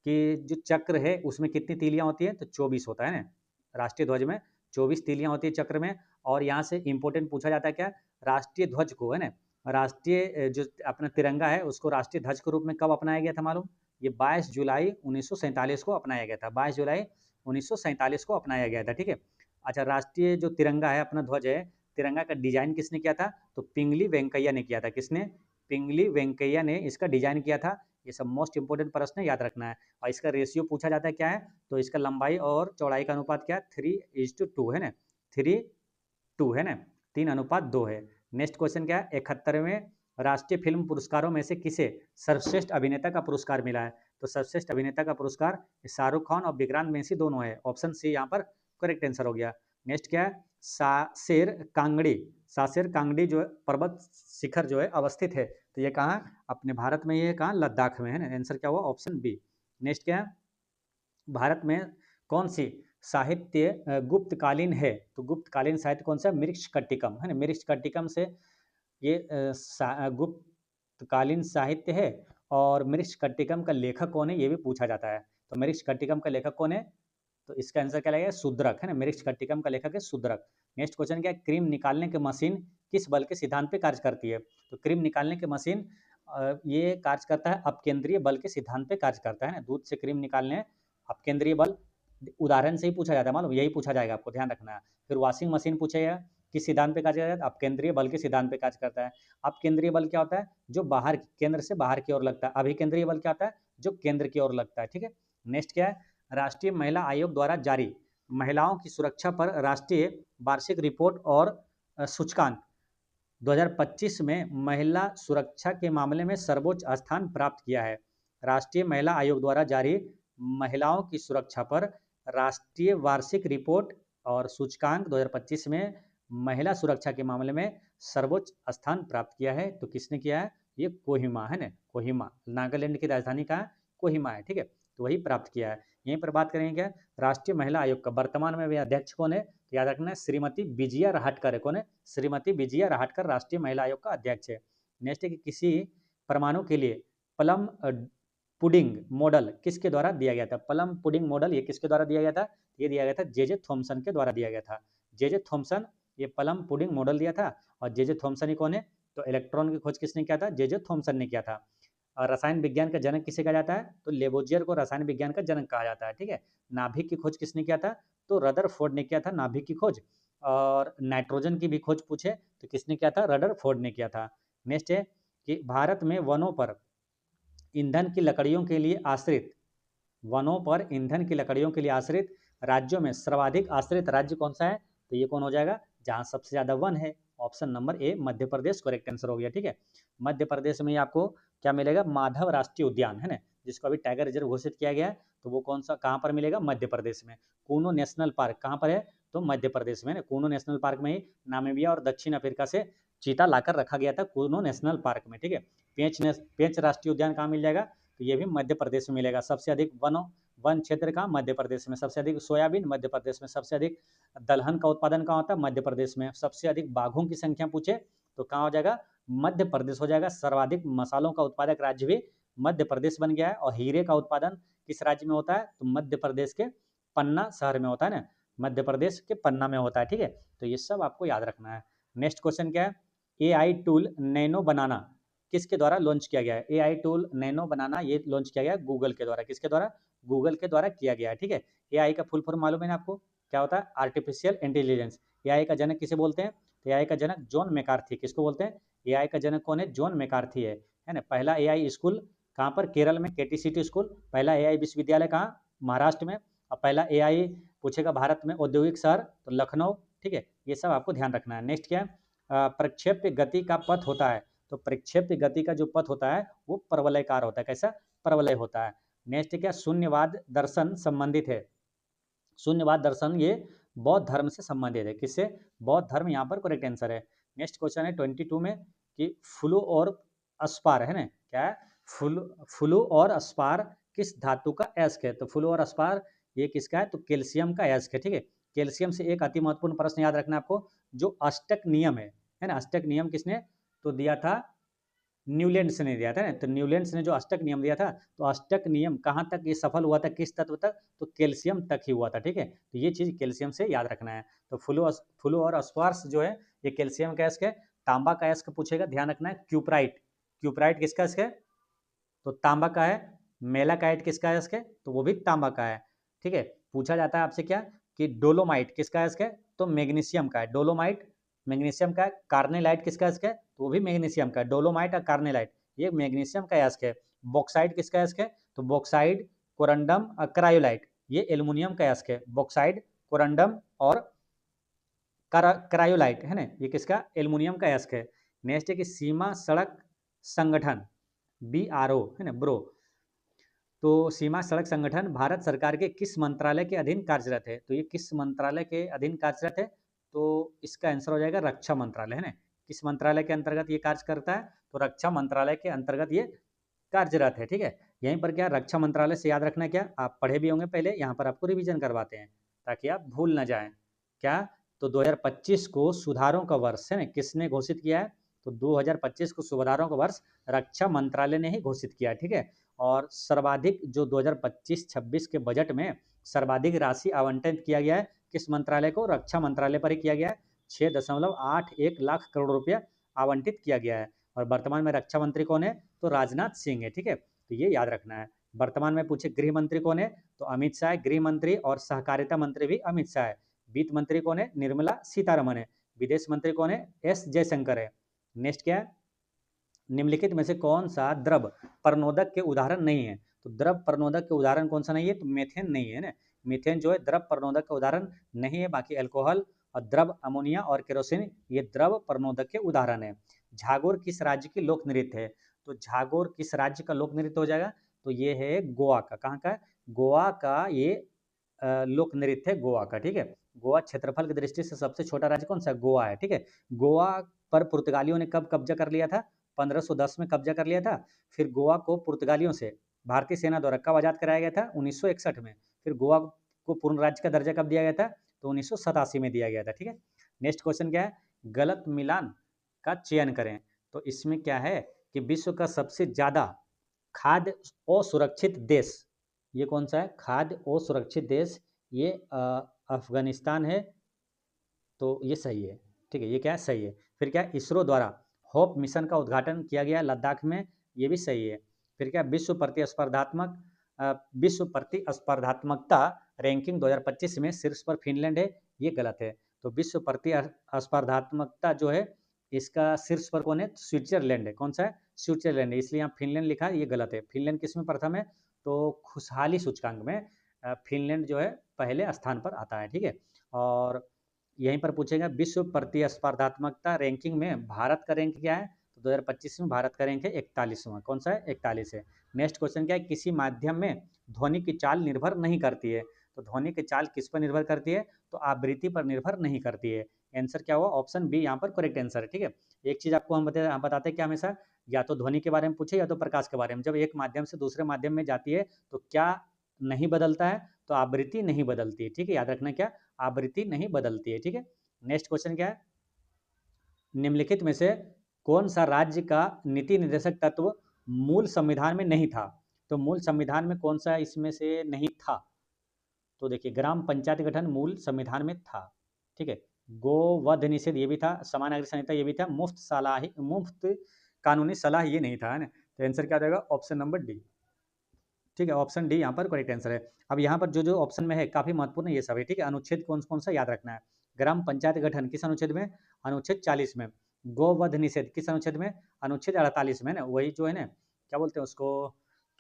कि जो चक्र है उसमें कितनी तीलियां होती है, तो 24 होता है ना। राष्ट्रीय ध्वज में 24 तीलियां होती है चक्र में। और यहाँ से इंपॉर्टेंट पूछा जाता है क्या, राष्ट्रीय ध्वज को, है ना, राष्ट्रीय जो अपना तिरंगा है उसको राष्ट्रीय ध्वज के रूप में कब अपनाया गया था मालूम, ये 22 जुलाई 1947 को अपनाया गया था, 22 जुलाई 1947 को अपनाया गया था, ठीक है। अच्छा, राष्ट्रीय जो तिरंगा है, अपना ध्वज है, तिरंगा का डिजाइन किसने किया था, तो पिंगली वेंकैया ने किया था। किसने, पिंगली वेंकैया ने इसका डिजाइन किया था। ये सब मोस्ट इंपोर्टेंट प्रश्न याद रखना है। और इसका रेशियो पूछा जाता है क्या है, तो इसका लंबाई और चौड़ाई का अनुपात क्या है, 3:2 है ना, 3:2 है ना, 3:2 है। नेक्स्ट क्वेश्चन क्या है, 71वें राष्ट्रीय फिल्म पुरस्कारों में से किसे सर्वश्रेष्ठ अभिनेता का पुरस्कार मिला है, तो सर्वश्रेष्ठ अभिनेता का पुरस्कार शाहरुख खान और विक्रांत मैसी दोनों है, ऑप्शन सी यहाँ पर करेक्ट आंसर हो गया। नेक्स्ट क्या है, सासेर कांगड़ी, सासेर कांगड़ी जो पर्वत शिखर जो है अवस्थित है, तो ये कहाँ, अपने भारत में, ये कहाँ, लद्दाख में है ना। आंसर क्या हुआ, ऑप्शन बी। नेक्स्ट क्या है, भारत में कौन सी साहित्य गुप्तकालीन है, तो गुप्तकालीन साहित्य कौन सा, मृच्छकटिकम है ना, मृच्छकटिकम से ये गुप्तकालीन साहित्य है। और मृच्छकटिकम का लेखक कौन है, ये भी पूछा जाता है। तो मृच्छकटिकम का लेखक कौन है, तो इसका आंसर क्या लगेगा, शूद्रक, है ना, मृच्छकटिकम का लेखक है शूद्रक। नेक्स्ट क्वेश्चन क्या है, क्रीम निकालने की मशीन किस बल के सिद्धांत पे कार्य करती है, तो क्रीम निकालने की मशीन ये कार्य करता है अपकेंद्रीय बल के सिद्धांत पे कार्य करता है ना, दूध से क्रीम निकालने अपकेंद्रीय बल, उदाहरण से ही पूछा जाता है, मालूम, यही पूछा जाएगा, आपको ध्यान रखना है। फिर वॉशिंग मशीन पूछेगा किस सिद्धांत पे कार्य करता है, अपकेंद्रीय बल के सिद्धांत पे कार्य करता है। अपकेंद्रीय बल क्या होता है, जो बाहर केंद्र से बाहर की ओर लगता है, अभिकेंद्रीय बल क्या होता है, जो केंद्र की ओर लगता है, ठीक है। नेक्स्ट क्या है, राष्ट्रीय महिला आयोग द्वारा जारी महिलाओं की सुरक्षा पर राष्ट्रीय वार्षिक रिपोर्ट और सूचकांक 2025 में महिला सुरक्षा के मामले में सर्वोच्च स्थान प्राप्त किया है। राष्ट्रीय महिला आयोग द्वारा जारी महिलाओं की सुरक्षा पर राष्ट्रीय वार्षिक रिपोर्ट और सूचकांक 2025 में महिला सुरक्षा के मामले में सर्वोच्च स्थान प्राप्त किया है। तो किसने किया है? ये कोहिमा है ना, कोहिमा, नागालैंड की राजधानी कहाँ है? कोहिमा है, ठीक है, तो वही प्राप्त किया है। यहीं पर बात करेंगे क्या, राष्ट्रीय महिला आयोग का वर्तमान में भी अध्यक्ष कौन है? तो याद रखना है श्रीमती विजया रहाटकर है। कौन है? श्रीमती विजया रहाटकर राष्ट्रीय महिला आयोग का अध्यक्ष है। नेक्स्ट है कि किसी परमाणु के लिए प्लम पुडिंग मॉडल किसके द्वारा दिया गया था? प्लम पुडिंग मॉडल ये किसके द्वारा दिया गया था? ये दिया गया था जे थॉमसन के द्वारा दिया गया था। जे थॉमसन ये प्लम पुडिंग मॉडल दिया था। और जे थॉमसन ही कौन है? तो इलेक्ट्रॉन की खोज किसने किया था? जे थॉमसन ने किया था। और रसायन विज्ञान का जनक किसे कहा जाता है? तो लेबोजियर को रसायन विज्ञान का जनक कहा जाता है, ठीक है। नाभिक की खोज किसने किया था? तो रदरफोर्ड ने किया था नाभिक की खोज। और नाइट्रोजन की भी खोज पूछे तो किसने किया था? रदरफोर्ड ने किया था। नेक्स्ट है कि भारत में वनों पर ईंधन की लकड़ियों के लिए आश्रित राज्यों में सर्वाधिक आश्रित राज्य कौन सा है? तो ये कौन हो जाएगा? जहां सबसे ज्यादा वन है। Option number A Madhya Pradesh correct answer हो गया, ठीक है। मध्य प्रदेश में आपको क्या मिलेगा? माधव राष्ट्रीय उद्यान है ना, जिसको अभी टाइगर रिजर्व घोषित किया गया है। तो वो कौन सा कहाँ पर मिलेगा? मध्य प्रदेश में। कूनो नेशनल पार्क कहाँ पर है? तो मध्य प्रदेश में। कूनो नेशनल पार्क में ही नामीबिया और दक्षिण अफ्रीका से चीता लाकर रखा गया था कूनो नेशनल पार्क में, ठीक है। पेंच राष्ट्रीय उद्यान कहाँ मिल जाएगा? तो ये भी मध्य प्रदेश में मिलेगा। सबसे अधिक वन क्षेत्र कहाँ? मध्य प्रदेश में। सबसे अधिक सोयाबीन मध्य प्रदेश में। सबसे अधिक दलहन का उत्पादन कहाँ होता है? मध्य प्रदेश में। सबसे अधिक बाघों की संख्या पूछे तो कहाँ हो जाएगा? मध्य प्रदेश हो जाएगा। सर्वाधिक मसालों का उत्पादक राज्य भी मध्य प्रदेश बन गया है। और हीरे का उत्पादन किस राज्य में होता है? तो मध्य प्रदेश के पन्ना शहर में होता है ना, मध्य प्रदेश के पन्ना में होता है, ठीक है। तो ये सब आपको याद रखना है। नेक्स्ट क्वेश्चन क्या है? AI टूल नैनो बनाना किसके द्वारा लॉन्च किया गया है? AI टूल नैनो बनाना ये लॉन्च किया गया है गूगल के द्वारा। किसके द्वारा? गूगल के द्वारा किया गया है, ठीक है। AI का फुल फॉर्म मालूम है ना आपको? क्या होता है? Artificial intelligence. AI का जनक किसे बोलते हैं? तो AI का जनक जॉन मैकार्थी। किसको बोलते हैं? AI का जनक कौन है? जॉन मैकार्थी है ना। पहला AI स्कूल कहाँ पर? केरल में, केटी सिटी स्कूल। पहला AI विश्वविद्यालय कहाँ? महाराष्ट्र में। और पहला AI पूछेगा भारत में औद्योगिक शहर तो लखनऊ, ठीक है। ये सब आपको ध्यान रखना है। नेक्स्ट क्या है? प्रक्षेप्य गति का पथ होता है। तो प्रक्षेप्य गति का जो पथ होता है वो परवलयकार होता है। कैसा? परवलय होता है। नेक्स्ट क्या? शून्यवाद दर्शन संबंधित है। शून्यवाद दर्शन ये बौद्ध धर्म से संबंधित है। किससे? बौद्ध धर्म यहाँ पर करेक्ट आंसर है। नेक्स्ट क्वेश्चन है 22 में कि फ्लू और अस्पार है ना, क्या है? फ्लू और अस्पार किस धातु का अयस्क है? तो फ्लू और अस्पार ये किसका है? तो कैल्शियम का अयस्क है, ठीक है। कैल्शियम से एक अति महत्वपूर्ण प्रश्न याद रखना आपको, जो अष्टक नियम है ना, अष्टक नियम किसने तो दिया था? न्यूलैंड्स ने दिया था ना। तो न्यूलैंड्स ने जो अष्टक नियम दिया था, तो अष्टक नियम कहाँ तक ये सफल हुआ था? किस तत्व तक? तो कैल्शियम तक ही हुआ था, ठीक है। तो ये चीज कैल्शियम से याद रखना है। तो फ्लू और अस्पार्स जो है ये कैल्शियम का अयस्क है। तांबा का अयस्क पूछेगा, ध्यान रखना है क्यूप्राइट। क्यूप्राइट किसका अयस्क है? तो तांबा का है। मेलाकाइट किसका अयस्क है? तो वो भी तांबा का है, ठीक है। पूछा जाता है आपसे क्या कि डोलोमाइट किसका अयस्क है? तो मैग्नीशियम का है। डोलोमाइट मैग्नीशियम का है। कार्नेलाइट किसका अयस्क है? तो वो भी मैग्नीशियम का है। डोलोमाइट और कार्नेलाइट ये मैग्नीशियम का अयस्क है। बॉक्साइट किसका अयस्क है? तो बॉक्साइड, कोरंडम और क्रायोलाइट ये एल्युमिनियम का अयस्क है। बॉक्साइड, कोरंडम और क्रायोलाइट है ना, ये किसका? एल्युमिनियम का अयस्क है। नेक्स्ट है कि सीमा सड़क संगठन BRO है ना, ब्रो। तो सीमा सड़क संगठन भारत सरकार के किस मंत्रालय के अधीन कार्यरत है? तो ये किस मंत्रालय के अधीन कार्यरत है? तो इसका आंसर हो जाएगा रक्षा मंत्रालय है ना। किस मंत्रालय के अंतर्गत ये कार्य करता है? तो रक्षा मंत्रालय के अंतर्गत ये कार्यरत है, ठीक है। यहीं पर क्या रक्षा मंत्रालय से याद रखना, क्या आप पढ़े भी होंगे पहले, यहाँ पर आपको रिवीजन करवाते हैं ताकि आप भूल ना जाएं। क्या? तो 2025 को सुधारों का वर्ष है ना, किसने घोषित किया है? तो 2025 को सुधारों का वर्ष रक्षा मंत्रालय ने ही घोषित किया, ठीक है। और सर्वाधिक जो 2025-26 के बजट में सर्वाधिक राशि आवंटन किया गया है किस मंत्रालय को? रक्षा मंत्रालय पर ही किया गया है। 6.81 लाख करोड़ रुपया आवंटित किया गया है। और वर्तमान में रक्षा मंत्री कौन है? तो राजनाथ सिंह है, ठीक है। तो ये याद रखना है। वर्तमान में पूछे गृह मंत्री कौन है? तो अमित शाह है गृह मंत्री। और सहकारिता मंत्री भी अमित शाह है। वित्त मंत्री कौन है? निर्मला सीतारमन है। विदेश मंत्री कौन है? S जयशंकर है। नेक्स्ट क्या है? निम्नलिखित में से कौन सा द्रव प्रणोदक के उदाहरण नहीं है? तो द्रव प्रणोदक के उदाहरण कौन सा नहीं है? तो मेथेन नहीं है ना। मीथेन जो है द्रव प्रणोदक का उदाहरण नहीं है। बाकी अल्कोहल और द्रव अमोनिया और केरोसिन ये द्रव प्रणोदक के उदाहरण है। झागोर किस राज्य की लोक नृत्य है? तो झागोर किस राज्य का लोक नृत्य हो जाएगा? तो ये है गोवा का। कहाँ का? गोवा का ये लोक नृत्य है गोवा का, ठीक है। गोवा क्षेत्रफल की दृष्टि से सबसे छोटा राज्य कौन सा? गोवा है, ठीक है। गोवा पर पुर्तगालियों ने कब कब्जा कर लिया था? 1510 में कब्जा कर लिया था। फिर गोवा को पुर्तगालियों से भारतीय सेना द्वारा कब आज़ाद कराया गया था? 1961 में। फिर गोवा को पूर्ण राज्य का दर्जा कब दिया गया था? तो 1987 में दिया गया था, ठीक है। नेक्स्ट क्वेश्चन क्या है? गलत मिलान का चयन करें। तो इसमें क्या है कि विश्व का सबसे ज़्यादा खाद्य असुरक्षित देश, ये कौन सा है? खाद्य असुरक्षित देश, ये अफगानिस्तान है, तो ये सही है, ठीक है। ये क्या है? सही है। फिर क्या है? इसरो द्वारा होप मिशन का उद्घाटन किया गया लद्दाख में, ये भी सही है। फिर क्या? विश्व प्रतिस्पर्धात्मकता रैंकिंग 2025 में शीर्ष पर फिनलैंड है, ये गलत है। तो विश्व प्रतिस्पर्धात्मकता जो है इसका शीर्ष पर कौन है? स्विट्जरलैंड है। कौन सा है? स्विट्जरलैंड है, इसलिए यहाँ फिनलैंड लिखा है, ये गलत है। फिनलैंड किस में प्रथम है? तो खुशहाली सूचकांक में फिनलैंड जो है पहले स्थान पर आता है, ठीक है। और यहीं पर पूछेगा विश्व प्रतिस्पर्धात्मकता रैंकिंग में भारत का रैंक क्या है? तो 2025 में भारत का रैंक है 41वां। कौन सा है? 41 है। नेक्स्ट क्वेश्चन क्या है? किसी माध्यम में ध्वनि की चाल निर्भर नहीं करती है। तो ध्वनि की चाल किस पर निर्भर करती है? तो आवृत्ति पर निर्भर नहीं करती है। आंसर क्या हुआ? ऑप्शन बी यहाँ पर करेक्ट आंसर है, ठीक है। एक चीज आपको हम बताते हैं कि हमेशा या तो ध्वनि के बारे में पूछे या तो प्रकाश के बारे में। जब एक माध्यम से दूसरे माध्यम में जाती है तो क्या नहीं बदलता है? तो आवृत्ति नहीं बदलती है, ठीक है। याद रखना, क्या? आवृत्ति नहीं बदलती है, ठीक है। नेक्स्ट क्वेश्चन क्या है? निम्नलिखित में से कौन सा राज्य का नीति निर्देशक तत्व मूल संविधान में नहीं था? तो मूल संविधान में कौन सा इसमें से नहीं था? तो देखिए, ग्राम पंचायत गठन मूल संविधान में था, ठीक है। गोवध निषेध ये भी था, समान नागरिक संहिता ये भी था, मुफ्त कानूनी सलाह ये नहीं था, है ना। तो आंसर क्या रहेगा? ऑप्शन नंबर डी, ठीक है। ऑप्शन डी यहाँ पर करेक्ट आंसर है। अब यहाँ पर जो जो ऑप्शन में है काफी महत्वपूर्ण ये सब है, ठीक है। अनुच्छेद कौन कौन सा याद रखना है? ग्राम पंचायत गठन किस अनुच्छेद में? अनुच्छेद 40 में। गोवध निषेध किस अनुच्छेद में? अनुच्छेद 48 में ना। वही जो है ना, क्या बोलते हैं उसको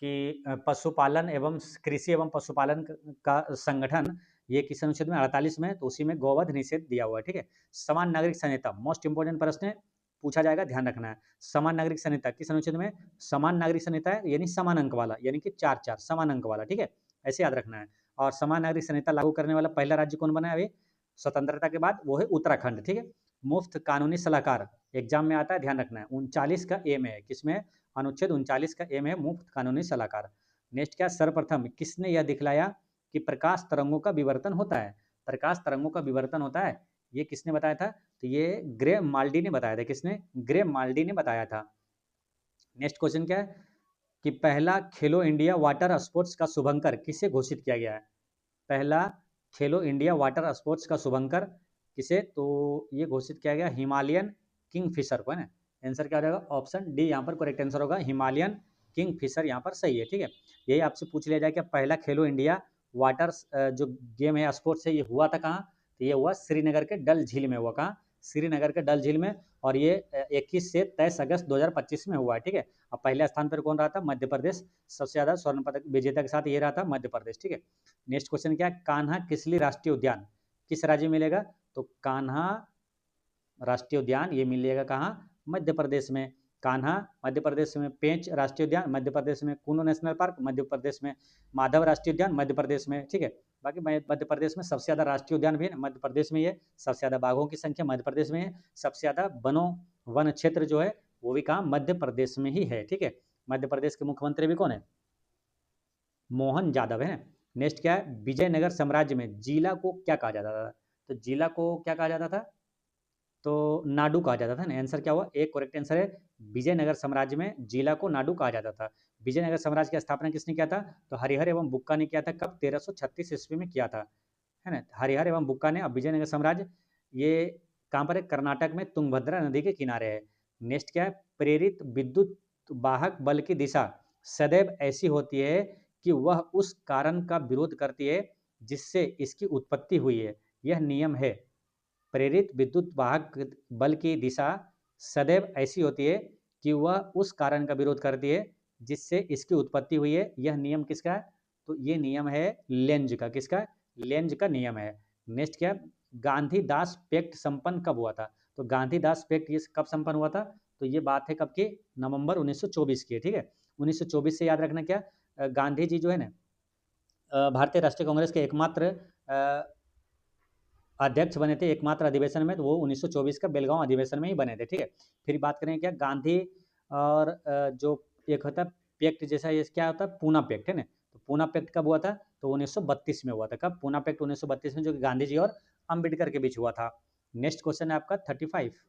कि पशुपालन एवं कृषि एवं पशुपालन का संगठन, ये किस अनुच्छेद में? 48 में। तो उसी में गोवध निषेध दिया हुआ है, ठीक है। समान नागरिक संहिता मोस्ट इंपोर्टेंट प्रश्न है, पूछा जाएगा, ध्यान रखना है। समान नागरिक संहिता किस अनुच्छेद में? समान नागरिक संहिता है यानी समान अंक वाला, यानी कि 4 समान अंक वाला, ठीक है। ऐसे याद रखना है। और समान नागरिक संहिता लागू करने वाला पहला राज्य कौन बना है अभी स्वतंत्रता के बाद? वो है उत्तराखंड, ठीक है। मुफ्त कानूनी सलाहकार एग्जाम में आता है, ध्यान रखना है। 39 का एम है, किसमें? अनुच्छेद 39 का एम है मुफ्त कानूनी सलाहकार। नेक्स्ट क्या? सर्वप्रथम किसने यह दिखलाया कि प्रकाश तरंगों का विवर्तन होता है? प्रकाश तरंगों का विवर्तन होता है, ये किसने बताया था? तो ये ग्रे माल्डी ने बताया था। किसने? ग्रे माल्डी ने बताया था। नेक्स्ट क्वेश्चन क्या है कि पहला खेलो इंडिया वाटर स्पोर्ट्स का शुभंकर किसे घोषित किया गया है? पहला खेलो इंडिया वाटर स्पोर्ट्स का शुभंकर किसे? तो ये घोषित किया गया हिमालयन किंग फिशर को, है ना। आंसर क्या हो जाएगा? ऑप्शन डी यहाँ पर करेक्ट आंसर होगा, हिमालयन किंग फिशर यहाँ पर सही है, ठीक है। यही आपसे पूछ लिया जाए कि पहला खेलो इंडिया वाटर जो गेम है स्पोर्ट्स है, ये हुआ था कहाँ? तो ये हुआ श्रीनगर के डल झील में हुआ। कहाँ? श्रीनगर के डल झील में। और ये 21 से 23 अगस्त 2025 में हुआ है, ठीक है। अब पहले स्थान पर कौन रहा था? मध्य प्रदेश। सबसे ज्यादा स्वर्ण पदक विजेता के साथ ये रहा था मध्य प्रदेश, ठीक है। नेक्स्ट क्वेश्चन क्या है? कान्हा किसली राष्ट्रीय उद्यान किस राज्य में मिलेगा? तो कान्हा राष्ट्रीय उद्यान ये मिलेगा कहाँ? मध्य प्रदेश में। कान्हा मध्य प्रदेश में, पेंच राष्ट्रीय उद्यान मध्य प्रदेश में, कुनो नेशनल पार्क मध्य प्रदेश में, माधव राष्ट्रीय उद्यान मध्य प्रदेश में, ठीक है। बाकी मध्य प्रदेश में सबसे ज्यादा राष्ट्रीय उद्यान भी है मध्य प्रदेश में, ये सबसे ज्यादा बाघों की संख्या मध्य प्रदेश में है, सबसे ज्यादा वन क्षेत्र जो है वो भी कहाँ? मध्य प्रदेश में ही है, ठीक है। मध्य प्रदेश के मुख्यमंत्री भी कौन है? मोहन यादव है। नेक्स्ट क्या है? विजयनगर साम्राज्य में जिला को क्या कहा जाता था? तो जिला को क्या कहा जाता था? तो नाडू कहा जाता था ना। आंसर क्या हुआ? एक करेक्ट आंसर है, विजयनगर साम्राज्य में जिला को नाडू कहा जाता था। विजयनगर साम्राज्य की स्थापना किसने किया था? तो हरिहर एवं बुक्का ने किया था। कब? 1336 ईस्वी में किया था, है ना। हरिहर एवं बुक्का ने। अब विजयनगर साम्राज्य ये कहाँ पर है? कर्नाटक में तुंगभद्रा नदी के किनारे है। नेक्स्ट क्या है? प्रेरित विद्युत वाहक बल की दिशा सदैव ऐसी होती है कि वह उस कारण का विरोध करती है जिससे इसकी उत्पत्ति हुई है, यह नियम है। प्रेरित विद्युत वाहक बल की दिशा सदैव ऐसी होती है कि वह उस कारण का विरोध करती है जिससे इसकी उत्पत्ति हुई है, यह नियम किसका है? तो ये नियम है लेंज का। किसका? लेंज का नियम है। नेक्स्ट क्या? गांधीदास पैक्ट संपन्न कब हुआ था? तो गांधीदास पैक्ट ये कब संपन्न हुआ था? तो ये बात है कब की? नवंबर 1924 की है, ठीक है। 1924 से याद रखना क्या, गांधी जी जो है ना भारतीय राष्ट्रीय कांग्रेस के एकमात्र अध्यक्ष बने थे एकमात्र अधिवेशन में, तो वो 1924 का बेलगांव अधिवेशन में ही बने थे। ठीक है, फिर बात करें क्या गांधी और जो एक होता है पैक्ट जैसा, ये क्या होता है पूना पैक्ट है ना, तो पूना पैक्ट कब हुआ था, तो 1932 में हुआ था। कब? पूना पैक्ट 1932 में, जो कि गांधी जी और अम्बेडकर के बीच हुआ था। नेक्स्ट क्वेश्चन है आपका 35।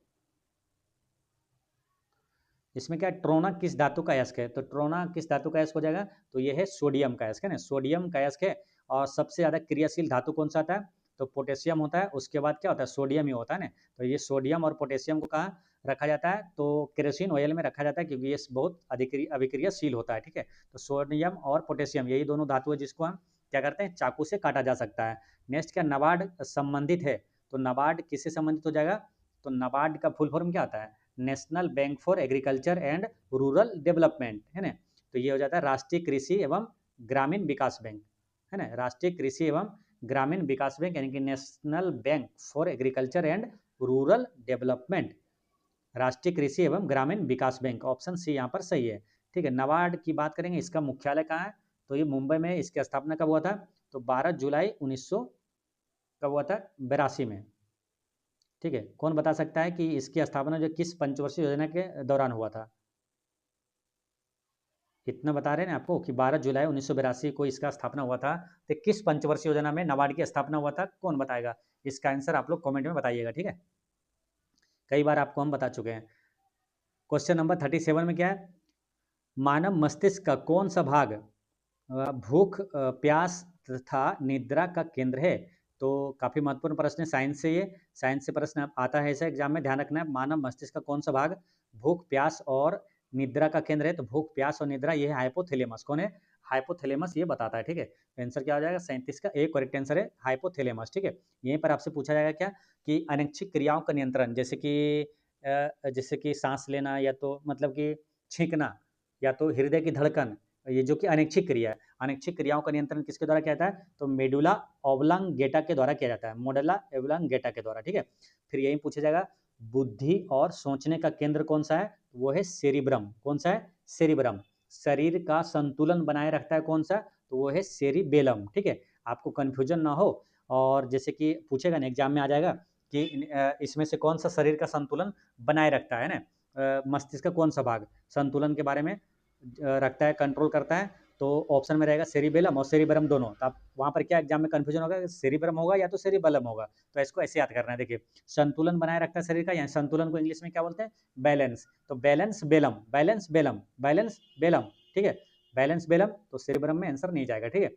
इसमें क्या ट्रोना किस धातु का अयस्क है, तो ट्रोना किस धातु का अयस्क हो जाएगा, तो ये है सोडियम का अयस्क है ना, सोडियम का अयस्क है। और सबसे ज़्यादा क्रियाशील धातु कौन सा आता है, तो पोटेशियम होता है। उसके बाद क्या होता है, सोडियम ही होता है ना। तो ये सोडियम और पोटेशियम को कहाँ रखा जाता है, तो केरोसिन ऑयल में रखा जाता है, क्योंकि ये बहुत अधिक अभिक्रियाशील होता है। ठीक है, तो सोडियम और पोटेशियम यही दोनों धातु है जिसको हम क्या करते हैं, चाकू से काटा जा सकता है। नेक्स्ट क्या नाबार्ड संबंधित है, तो नाबार्ड किससे संबंधित हो जाएगा, तो नाबार्ड का फुल फॉर्म क्या आता है, national bank for agriculture and rural development है ना। तो ये हो जाता है राष्ट्रीय कृषि एवं ग्रामीण विकास बैंक है ना, राष्ट्रीय कृषि एवं ग्रामीण विकास बैंक, यानी कि national bank for agriculture and rural development, राष्ट्रीय कृषि एवं ग्रामीण विकास बैंक, ऑप्शन सी यहाँ पर सही है। ठीक है, नाबार्ड की बात करेंगे, इसका मुख्यालय कहाँ है, तो ये मुंबई में। इसकी स्थापना कब हुआ था, तो 12 जुलाई 1900 कब हुआ था, 82 में। ठीक है, कौन बता सकता है कि इसकी स्थापना जो किस पंचवर्षीय योजना के दौरान हुआ था, इतना बता रहे हैं आपको कि 12 जुलाई 1982 को इसका स्थापना हुआ था, तो किस पंचवर्षीय योजना में नाबार्ड की स्थापना हुआ था, कौन बताएगा, इसका आंसर आप लोग कमेंट में बताइएगा। ठीक है, कई बार आपको हम बता चुके हैं। क्वेश्चन नंबर 37 में क्या है, मानव मस्तिष्क का कौन सा भाग भूख प्यास तथा निद्रा का केंद्र है, तो काफ़ी महत्वपूर्ण प्रश्न है, साइंस से, ये साइंस से प्रश्न आता है ऐसा एग्जाम में, ध्यान रखना है। मानव मस्तिष्क का कौन सा भाग भूख प्यास और निद्रा का केंद्र है, तो भूख प्यास और निद्रा ये है हाइपोथैलेमस। कौन है, हाइपोथैलेमस, ये बताता है। ठीक है, आंसर क्या हो जाएगा, 37 का एक करेक्ट आंसर है हाइपोथैलेमस। ठीक है, यहीं पर आपसे पूछा जाएगा क्या कि अनैच्छिक क्रियाओं का नियंत्रण, जैसे कि सांस लेना, या तो मतलब कि छींकना, या तो हृदय की धड़कन, ये जो कि अनैच्छिक क्रिया है, अनैच्छिक क्रियाओं का नियंत्रण किसके द्वारा किया जाता है, तो मेडुला ऑब्लांगेटा के द्वारा किया जाता है, मोडुला ऑब्लांगेटा के द्वारा। ठीक है, फिर यही पूछा जाएगा बुद्धि और सोचने का केंद्र कौन सा है, वो है सेरिब्रम। कौन सा है, सेरिब्रम। शरीर का संतुलन बनाए रखता है कौन सा, तो वो है सेरिबेलम। ठीक है, आपको कंफ्यूजन ना हो, और जैसे कि पूछेगा ना एग्जाम में आ जाएगा कि इसमें से कौन सा शरीर का संतुलन बनाए रखता है ना, मस्तिष्क का कौन सा भाग संतुलन के बारे में रखता है, कंट्रोल करता है, तो ऑप्शन में रहेगा सेरिबेलम और सेरिबरम दोनों। तो आप वहाँ पर क्या एग्जाम में कंफ्यूजन होगा, सेरिबरम होगा या तो सेरिबेलम होगा, तो इसको ऐसे याद करना है। देखिए, संतुलन बनाए रखता है शरीर का, या संतुलन को इंग्लिश में क्या बोलते हैं, बैलेंस, तो balance Belum, balance Belum, balance Belum. ठीक है, बैलेंस बेलम, तो सेरिबरम में आंसर नहीं जाएगा। ठीक है,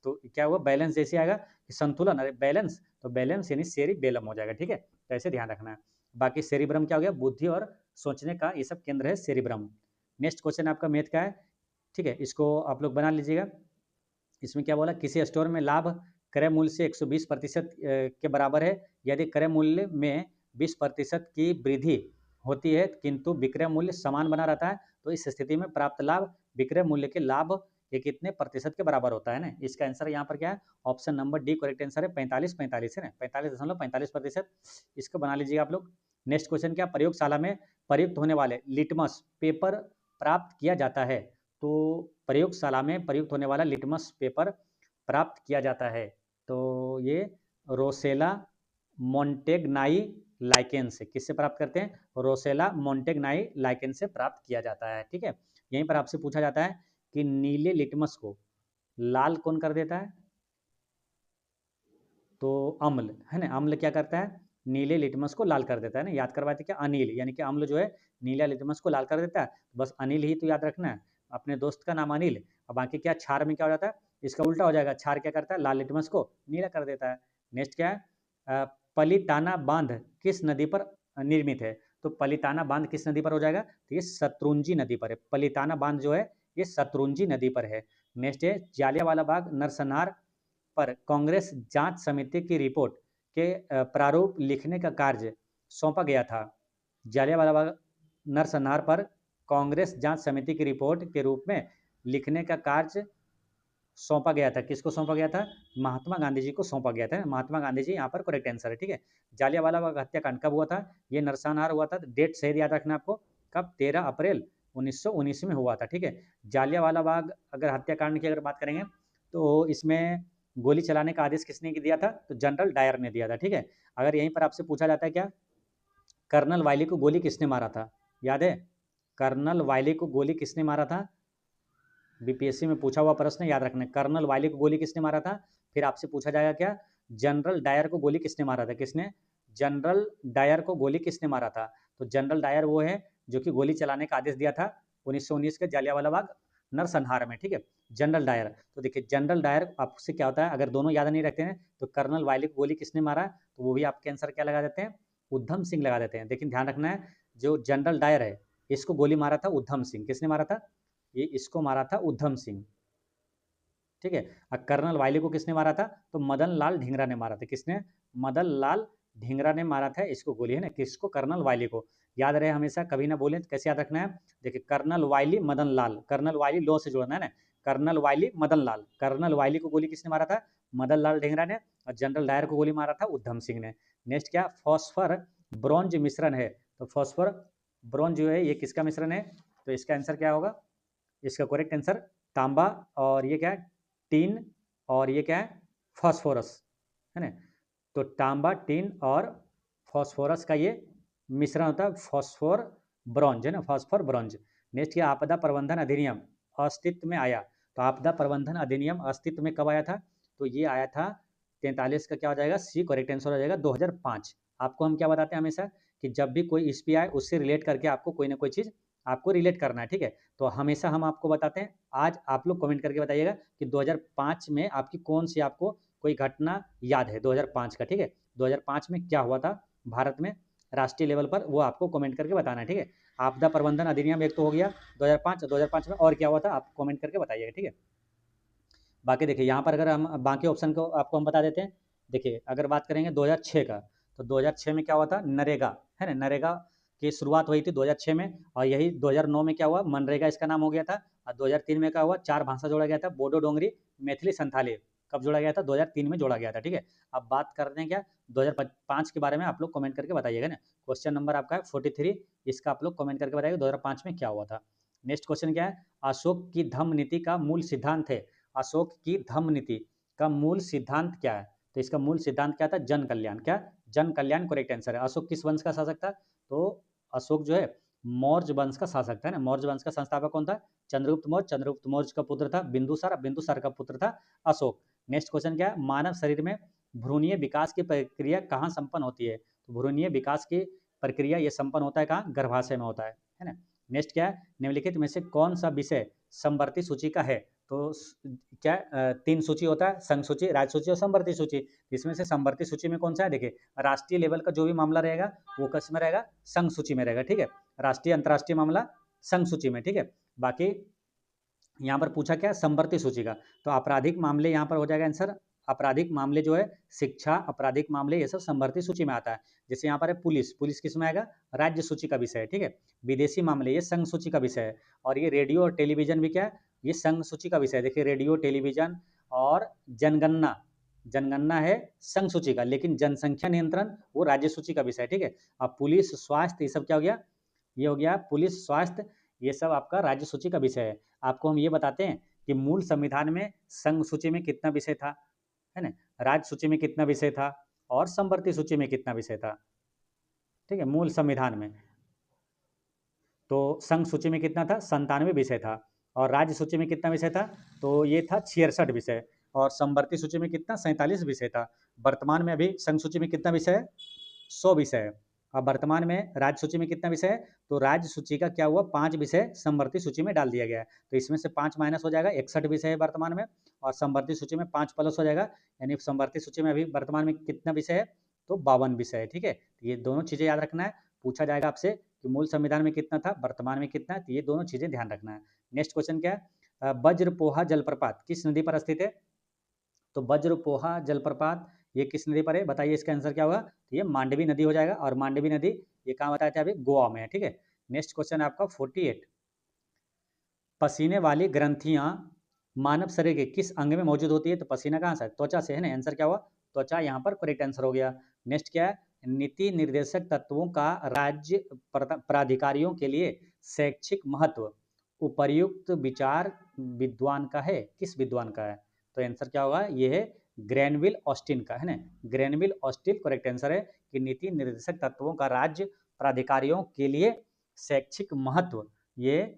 तो क्या हुआ, बैलेंस जैसे आएगा कि संतुलन, अरे बैलेंस, तो बैलेंस यानी सेरिबेलम हो जाएगा। ठीक है, तो ऐसे ध्यान रखना है। बाकी सेरिब्रम क्या हो गया, बुद्धि और सोचने का ये सब केंद्र है सेरिब्रम। नेक्स्ट क्वेश्चन आपका मैथ का है। ठीक है, इसको आप लोग बना लीजिएगा। इसमें क्या बोला, किसी स्टोर में लाभ क्रय मूल्य से 120% के बराबर है, यदि क्रय मूल्य में 20% की वृद्धि होती है किंतु विक्रय मूल्य समान बना रहता है, तो इस स्थिति में प्राप्त लाभ विक्रय मूल्य के लाभ ये कितने प्रतिशत के बराबर होता है ना। इसका आंसर यहाँ पर क्या है, option number D correct answer है, 45 है ना, 45.45%। इसको बना लीजिएगा आप लोग। नेक्स्ट क्वेश्चन क्या, प्रयोगशाला में प्रयुक्त होने वाले लिटमस पेपर प्राप्त किया जाता है, तो प्रयोगशाला में प्रयुक्त होने वाला लिटमस पेपर प्राप्त किया जाता है, तो ये रोसेला मोंटेग्नाई लाइकेन से, किससे प्राप्त करते हैं, रोसेला मोंटेग्नाई लाइकेन से प्राप्त किया जाता है। ठीक है, यहीं पर आपसे पूछा जाता है कि नीले लिटमस को लाल कौन कर देता है, तो अम्ल है ना, अम्ल क्या करता है, नीले लिटमस को लाल कर देता है ना, याद करवाते क्या, अनिल, यानी कि अम्ल जो है नीला लिटमस को लाल कर देता है, बस अनिल ही तो याद रखना है, अपने दोस्त का नाम अनिल, और बाकी क्या क्षार में क्या हो जाता है, इसका उल्टा हो जाएगा, क्षार क्या करता है, लाल लिटमस को नीला कर देता है। नेक्स्ट क्या है, पलिताना बांध किस नदी पर निर्मित है, तो पलिताना बांध किस नदी पर हो जाएगा, तो ये शत्रुंजी नदी पर है, पलिताना बांध जो है ये शत्रुंजी नदी पर है। नेक्स्ट है जालियांवाला बाग नरसंहार पर कांग्रेस जांच समिति की रिपोर्ट के प्रारूप लिखने का कार्य सौंपा गया था। जालियांवाला बाग नरसंहार पर कांग्रेस जांच समिति की रिपोर्ट के रूप में लिखने का कार्य सौंपा गया था, किसको सौंपा गया था, महात्मा गांधी जी को सौंपा गया था, महात्मा गांधी जी यहाँ पर करेक्ट आंसर है। ठीक है, जालियांवाला बाग हत्याकांड कब हुआ था, ये नरसंहार हुआ था, डेट सही याद रखना आपको, कब, 13 अप्रैल 1919 में हुआ था। ठीक है, जालियांवाला बाग अगर हत्याकांड की अगर बात करेंगे तो इसमें गोली चलाने का आदेश किसने दिया था? तो जनरल डायर ने दिया था। ठीक है, अगर यहीं पर आपसे पूछा जाता है क्या, कर्नल वायली को गोली किसने मारा था? याद है, कर्नल वायली को गोली किसने मारा था? बीपीएससी में पूछा हुआ प्रश्न याद रखना, कर्नल वायली को गोली किसने मारा था? फिर आपसे पूछा जाएगा क्या, जनरल डायर को गोली किसने मारा था? किसने? जनरल डायर को गोली किसने मारा था? तो जनरल डायर वो है जो कि गोली चलाने का आदेश दिया था 1919 के जालियांवाला बाग नरसंहार में। ठीक है, जनरल डायर। तो देखिए जनरल डायर आपसे क्या होता है, अगर दोनों याद नहीं रखते हैं तो कर्नल वायली को गोली किसने मारा, तो वो भी आपके आंसर क्या लगा देते हैं, उद्धम सिंह लगा देते हैं। लेकिन ध्यान रखना है, जो जनरल डायर है इसको गोली मारा था उद्धम सिंह। किसने मारा था? ये इसको मारा था उद्धम सिंह। ठीक है, कर्नल वायली को किसने मारा था? तो मदन लाल ढींगरा ने मारा था। किसने? मदन लाल ढींगरा ने मारा था इसको गोली, है ना, किसको? कर्नल वायली को। याद रहे हमेशा, कभी ना बोलें, तो कैसे याद रखना है? देखिए कर्नल वायली मदन लाल, कर्नल वायली लो से जोड़ना है ना, कर्नल वायली मदन लाल। कर्नल वायली को गोली किसने मारा था? मदन लाल ढींगरा ने। और जनरल डायर को गोली मारा था उद्धम सिंह ने। नेक्स्ट क्या, फॉस्फर ब्रॉन्ज मिश्रण है। तो फॉस्फर ब्रॉन्ज जो है ये किसका मिश्रण है? तो इसका आंसर क्या होगा? इसका करेक्ट आंसर तांबा, और ये क्या है, टीन, और ये क्या है, फास्फोरस, है ना। तो तांबा, टीन और फास्फोरस का ये मिश्रण होता है फॉस्फोर ब्रॉन्ज, है ना, फॉस्फोर ब्रॉन्ज। नेक्स्ट क्या, आपदा प्रबंधन अधिनियम अस्तित्व में आया। तो आपदा प्रबंधन अधिनियम अस्तित्व में कब आया था? तो ये आया था 43 का क्या हो जाएगा, सी करेक्ट आंसर हो जाएगा 2005। आपको हम क्या बताते हैं हमेशा, कि जब भी कोई ईस्वी आए उससे रिलेट करके आपको कोई ना कोई चीज़ आपको रिलेट करना है। ठीक है, तो हमेशा हम आपको बताते हैं। आज आप लोग कमेंट करके बताइएगा कि 2005 में आपकी कौन सी आपको कोई घटना याद है 2005 का। ठीक है, 2005 में क्या हुआ था भारत में राष्ट्रीय लेवल पर, वो आपको कमेंट करके बताना है। ठीक है, आपदा प्रबंधन अधिनियम एक तो हो गया 2005 में, और क्या हुआ था आप कमेंट करके बताइएगा। ठीक है, बाकी देखिए यहाँ पर अगर हम बाकी ऑप्शन को आपको हम बता देते हैं। देखिए अगर बात करेंगे 2006 का, तो 2006 में क्या हुआ था, नरेगा, है ना, नरेगा की शुरुआत हुई थी 2006 में। और यही 2009 में क्या हुआ, मनरेगा इसका नाम हो गया था। और 2003 में क्या हुआ, 4 भाषा जोड़ा गया था, बोडो, डोंगरी, मैथिली, संथाली। कब जोड़ा गया था? 2003 में जोड़ा गया था। ठीक है, अब बात करते हैं क्या 2005 के बारे में, आप लोग कमेंट करके बताइएगा ना। क्वेश्चन नंबर आपका है 43, इसका आप लोग कमेंट करके बताइएगा 2005 में क्या हुआ था। नेक्स्ट क्वेश्चन क्या है, अशोक की धम्म नीति का मूल सिद्धांत है। अशोक की धम्म नीति का मूल सिद्धांत क्या है? तो इसका मूल सिद्धांत क्या था? जन कल्याण। क्या? जन कल्याण करेक्ट आंसर है। अशोक किस वंश का शासक था? तो अशोक जो है मौर्य वंश का शासक था ना। मौर्य वंश का संस्थापक कौन था? चंद्रगुप्त मौर्य। चंद्रगुप्त मौर्य का पुत्र था बिंदुसार, बिंदुसार का पुत्र था अशोक। नेक्स्ट क्वेश्चन क्या है, मानव शरीर में भ्रूणीय विकास की प्रक्रिया कहाँ संपन्न होती है? तो भ्रूणीय विकास की प्रक्रिया ये संपन्न होता है कहाँ? गर्भाशय में होता है ना। नेक्स्ट क्या है, निम्नलिखित में से कौन सा विषय समवर्ती सूची का है? तो क्या 3 सूची होता है, संघ सूची, राज्य सूची और समवर्ती सूची। इसमें से समवर्ती सूची में कौन सा है? देखिए राष्ट्रीय लेवल का जो भी मामला रहेगा वो किस में रहेगा? संघ सूची में रहेगा। ठीक है, राष्ट्रीय अंतर्राष्ट्रीय मामला संघ सूची में। ठीक है, बाकी यहाँ पर पूछा क्या, समवर्ती सूची का। तो आपराधिक मामले यहाँ पर हो जाएगा आंसर। आपराधिक मामले जो है, शिक्षा, आपराधिक मामले, ये सब समवर्ती सूची में आता है। जैसे यहाँ पर है पुलिस, पुलिस किस में आएगा? राज्य सूची का विषय है। ठीक है, विदेशी मामले ये संघ सूची का विषय है। और ये रेडियो और टेलीविजन भी क्या है? ये संघ सूची का विषय है। देखिए रेडियो, टेलीविजन और जनगणना, जनगणना है संघ सूची का, लेकिन जनसंख्या नियंत्रण वो राज्य सूची का विषय है। ठीक है, अब पुलिस, स्वास्थ्य, ये सब क्या हो गया? ये हो गया पुलिस, स्वास्थ्य, ये सब आपका राज्य सूची का विषय है। आपको हम ये बताते हैं कि मूल संविधान में संघ सूची में कितना विषय था, है ना, राज्य सूची में कितना विषय था, और समवर्ती सूची में कितना विषय था। ठीक है, मूल संविधान में तो संघ सूची में कितना था? 97 विषय था। और राज्य सूची में कितना विषय था? तो ये था 66 विषय। और समवर्ती सूची में कितना? 47 विषय था। वर्तमान में अभी संघ सूची में कितना विषय है? 100 विषय है। अब वर्तमान में राज्य सूची में कितना विषय है? तो राज्य सूची का क्या हुआ, 5 विषय समवर्ती सूची में डाल दिया गया है। तो इसमें से 5 माइनस हो जाएगा, 61 विषय है वर्तमान में। और समवर्ती सूची में 5 प्लस हो जाएगा, यानी समवर्ती सूची में अभी वर्तमान में कितना विषय है? तो 52 विषय है। ठीक है, तो ये दोनों चीज़ें याद रखना है। पूछा जाएगा आपसे कि मूल संविधान में कितना था, वर्तमान में कितना है, तो ये दोनों चीज़ें ध्यान रखना है। नेक्स्ट क्वेश्चन क्या है, वज्रपोहा जलप्रपात किस नदी पर स्थित है? तो वज्रपोहा जलप्रपात ये किस नदी पर है? बताइए, इसका आंसर क्या होगा? तो ये मांडवी नदी हो जाएगा। और मांडवी नदी ये कहाँ बताया था? अभी गोवा में है। ठीक है, नेक्स्ट क्वेश्चन आपका 48, पसीने वाली ग्रंथियां मानव शरीर के किस अंग में मौजूद होती है? तो पसीना कहाँ से? त्वचा से, है ना। आंसर क्या हुआ? त्वचा यहाँ पर करेक्ट आंसर हो गया। नेक्स्ट क्या है, नीति निर्देशक तत्वों का राज्य प्राधिकारियों के लिए शैक्षिक महत्व उपर्युक्त विचार विद्वान का है, किस विद्वान का है? तो आंसर क्या होगा, ये है ग्रेनविल ऑस्टिन का, है ना, ग्रेनविल ऑस्टिन करेक्ट आंसर है कि नीति निर्देशक तत्वों का राज्य प्राधिकारियों के लिए शैक्षिक महत्व, ये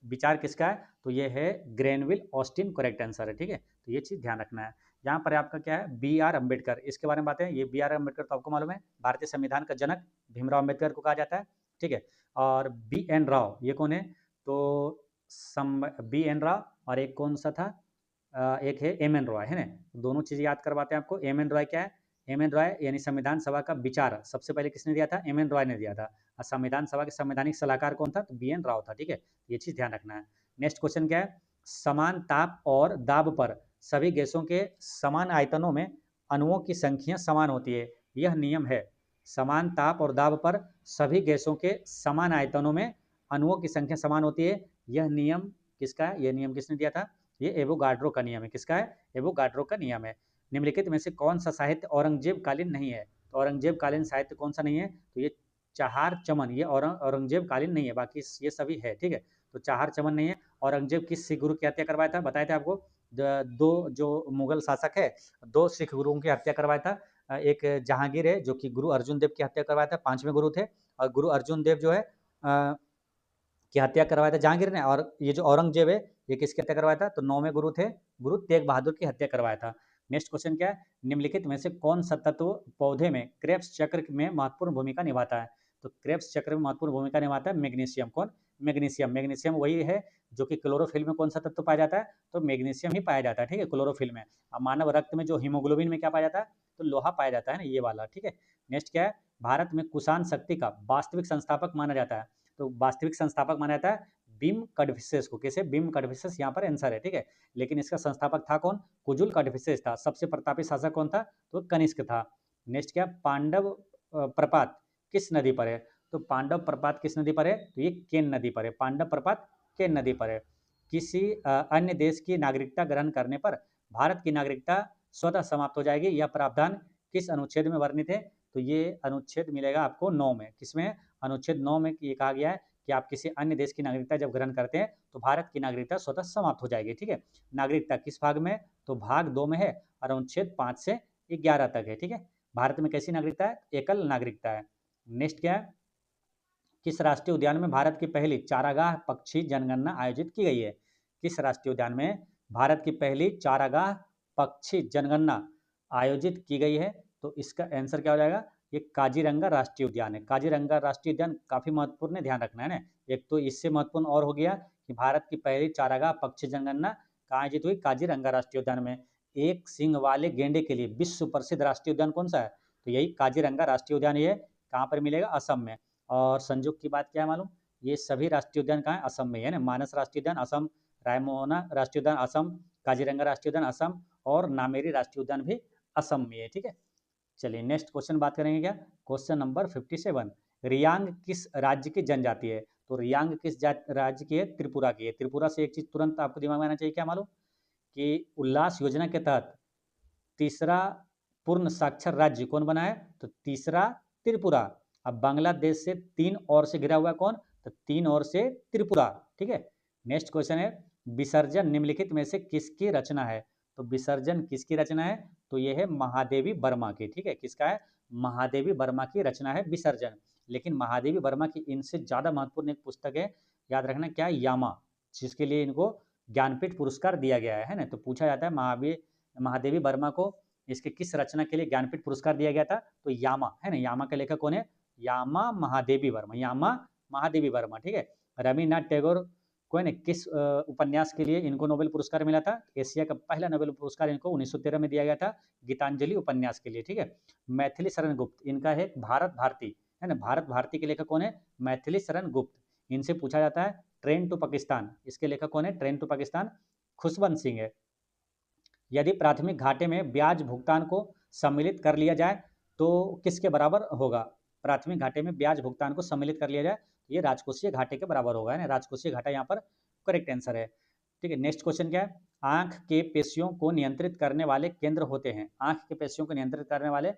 विचार किसका है, तो ये है ग्रेनविल ऑस्टिन करेक्ट आंसर है। ठीक है, तो ये चीज़ ध्यान रखना है। यहाँ पर आपका क्या है, बी आर अम्बेडकर, इसके बारे में बातें हैं। ये बी आर अम्बेडकर तो आपको मालूम है, भारतीय संविधान का जनक भीमराव अम्बेडकर को कहा जाता है। ठीक है, और बी एन राव ये कौन है, तो बी एन राव और एक कौन सा था, एक है एम एन रॉय, है ना, दोनों चीज़ याद करवाते हैं आपको। एम एन रॉय क्या है, एम एन रॉय यानी संविधान सभा का विचार सबसे पहले किसने दिया था, एम एन रॉय ने दिया था। और संविधान सभा के संवैधानिक सलाहकार कौन था, तो बी एन राव था। ठीक है, ये चीज़ ध्यान रखना है। नेक्स्ट क्वेश्चन क्या है, समान ताप और दाब पर सभी गैसों के समान आयतनों में अणुओं की संख्या समान होती है, यह नियम है। समान ताप और दाब पर सभी गैसों के समान आयतनों में अणुओं की संख्या समान होती है, यह नियम किसका है, यह नियम किसने दिया था, ये एवोगाड्रो का नियम है। किसका है, एवोगाड्रो का नियम है। निम्नलिखित में से कौन सा साहित्य औरंगजेब कालीन नहीं है, तो औरंगजेब कालीन साहित्य कौन सा नहीं है, तो ये चार चमन, ये औरंगजेब कालीन नहीं है, बाकी ये सभी है। ठीक है, तो चार चमन नहीं है। औरंगजेब किस सिख गुरु की हत्या करवाया था, बताया था आपको, दो जो मुगल शासक है, दो सिख गुरुओं की हत्या करवाया था। एक जहांगीर है जो कि गुरु अर्जुन देव की हत्या करवाया था, पांचवें गुरु थे, और गुरु अर्जुन देव जो है की हत्या करवाया था जहांगीर ने। और ये जो औरंगजेब है ये किसकी हत्या करवाया था, तो नौवें गुरु थे, गुरु तेग बहादुर की हत्या करवाया था। नेक्स्ट क्वेश्चन क्या है, निम्नलिखित में से कौन सा तत्व पौधे में क्रेब्स चक्र में महत्वपूर्ण भूमिका निभाता है, तो क्रेब्स चक्र में महत्वपूर्ण भूमिका निभाता है मैग्नीशियम। कौन, मैग्नीशियम। मैग्नीशियम वही है जो कि क्लोरोफिल में कौन सा तत्व पाया जाता है, तो मैग्नीशियम ही पाया जाता है। ठीक है, क्लोरोफिल में। अब मानव रक्त में जो हीमोग्लोबिन में क्या पाया जाता है, तो लोहा पाया जाता है ना, ये वाला। ठीक है, नेक्स्ट क्या है, भारत में कुषाण शक्ति का वास्तविक संस्थापक माना जाता है, तो वास्तविक संस्थापक माना जाता है बिम कडफिसेस को। कैसे, बिम कडफिसेस यहाँ पर आंसर है। ठीक है, लेकिन इसका संस्थापक था कौन, कुजुल कडफिसेस था। सबसे प्रतापी शासक कौन था, तो कनिष्क था। नेक्स्ट क्या, पांडव प्रपात किस नदी पर है, तो पांडव प्रपात किस नदी पर है, तो ये केन नदी पर है। पांडव प्रपात केन नदी पर है। किसी अन्य देश की नागरिकता ग्रहण करने पर भारत की नागरिकता स्वतः समाप्त हो जाएगी, यह प्रावधान किस अनुच्छेद में वर्णित है, तो ये अनुच्छेद मिलेगा आपको 9 में। किसमें, अनुच्छेद 9 में ये कहा गया है कि आप किसी अन्य देश की नागरिकता जब ग्रहण करते हैं तो भारत की नागरिकता स्वतः समाप्त हो जाएगी। ठीक है, नागरिकता किस भाग में, तो भाग 2 में है, और अनुच्छेद 5 से 11 तक है। ठीक है, भारत में कैसी नागरिकता है, एकल नागरिकता है। नेक्स्ट क्या है, किस राष्ट्रीय उद्यान में भारत की पहली चारागाह पक्षी जनगणना आयोजित की गई है, किस राष्ट्रीय उद्यान में भारत की पहली चारागाह पक्षी जनगणना आयोजित की गई है, तो इसका आंसर क्या हो जाएगा, ये काजीरंगा राष्ट्रीय उद्यान है। काजीरंगा राष्ट्रीय उद्यान काफी महत्वपूर्ण है, ध्यान रखना है ना। एक तो इससे महत्वपूर्ण और हो गया कि भारत की पहली चारागाह पक्षी जनगणना कहाँ आयोजित हुई, काजीरंगा राष्ट्रीय उद्यान में। एक सींग वाले गेंडे के लिए विश्व प्रसिद्ध राष्ट्रीय उद्यान कौन सा है, तो यही काजीरंगा राष्ट्रीय उद्यान। ये कहाँ पर मिलेगा, असम में। और संजुक की बात क्या है मालूम, ये सभी राष्ट्रीय उद्यान कहाँ है, असम में है ना। मानस राष्ट्रीय उद्यान असम, रायमोना राष्ट्रीय उद्यान असम, काजीरंगा राष्ट्रीय उद्यान असम, और नामेरी राष्ट्रीय उद्यान भी असम में है। ठीक है, चलिए नेक्स्ट क्वेश्चन बात करेंगे क्या, क्वेश्चन नंबर 57। रियांग किस राज्य की जनजाति है, तो रियांग किस राज्य की है, त्रिपुरा की है। त्रिपुरा से एक चीज तुरंत आपको दिमाग में आना चाहिए, क्या मालूम, कि उल्लास योजना के तहत तीसरा पूर्ण साक्षर राज्य कौन बना है, तो तीसरा त्रिपुरा। अब बांग्लादेश से 3 और से घिरा हुआ कौन, तो 3 और से त्रिपुरा। ठीक है, नेक्स्ट क्वेश्चन है, विसर्जन निम्नलिखित में से किसकी रचना है, तो विसर्जन किसकी रचना है, तो यह है महादेवी वर्मा की। ठीक है, किसका है, महादेवी वर्मा की रचना है विसर्जन। लेकिन महादेवी वर्मा की इनसे ज्यादा महत्वपूर्ण एक पुस्तक है, याद रखना क्या है, यामा, जिसके लिए इनको ज्ञानपीठ पुरस्कार दिया गया है ना। तो पूछा जाता है महादेवी वर्मा को इसके किस रचना के लिए ज्ञानपीठ पुरस्कार दिया गया था, तो यामा, है ना। यामा का लेखक कौन है, यामा महादेवी वर्मा, यामा महादेवी वर्मा। ठीक है, रविन्द्रनाथ टैगोर को है ना किस उपन्यास के लिए इनको नोबेल पुरस्कार मिला था, एशिया का पहला नोबेल पुरस्कार इनको 1913 में दिया गया था, गीतांजलि उपन्यास के लिए। ठीक है, मैथिली शरण गुप्त इनका है भारत भारती, है ना। भारत भारती के लेखक कौन है, मैथिली शरण गुप्त। इनसे पूछा जाता है ट्रेन टू पाकिस्तान, इसके लेखक कौन है, ट्रेन टू पाकिस्तान खुशवंत सिंह है। यदि प्राथमिक घाटे में ब्याज भुगतान को सम्मिलित कर लिया जाए तो किसके बराबर होगा, प्राथमिक घाटे में ब्याज भुगतान को सम्मिलित कर लिया जाए तो ये राजकोषीय घाटे के बराबर होगा, है ना। राजकोषीय घाटा यहाँ पर करेक्ट आंसर है। ठीक है, नेक्स्ट क्वेश्चन क्या है, आंख के पेशियों को नियंत्रित करने वाले केंद्र होते हैं, आंख के पेशियों को नियंत्रित करने वाले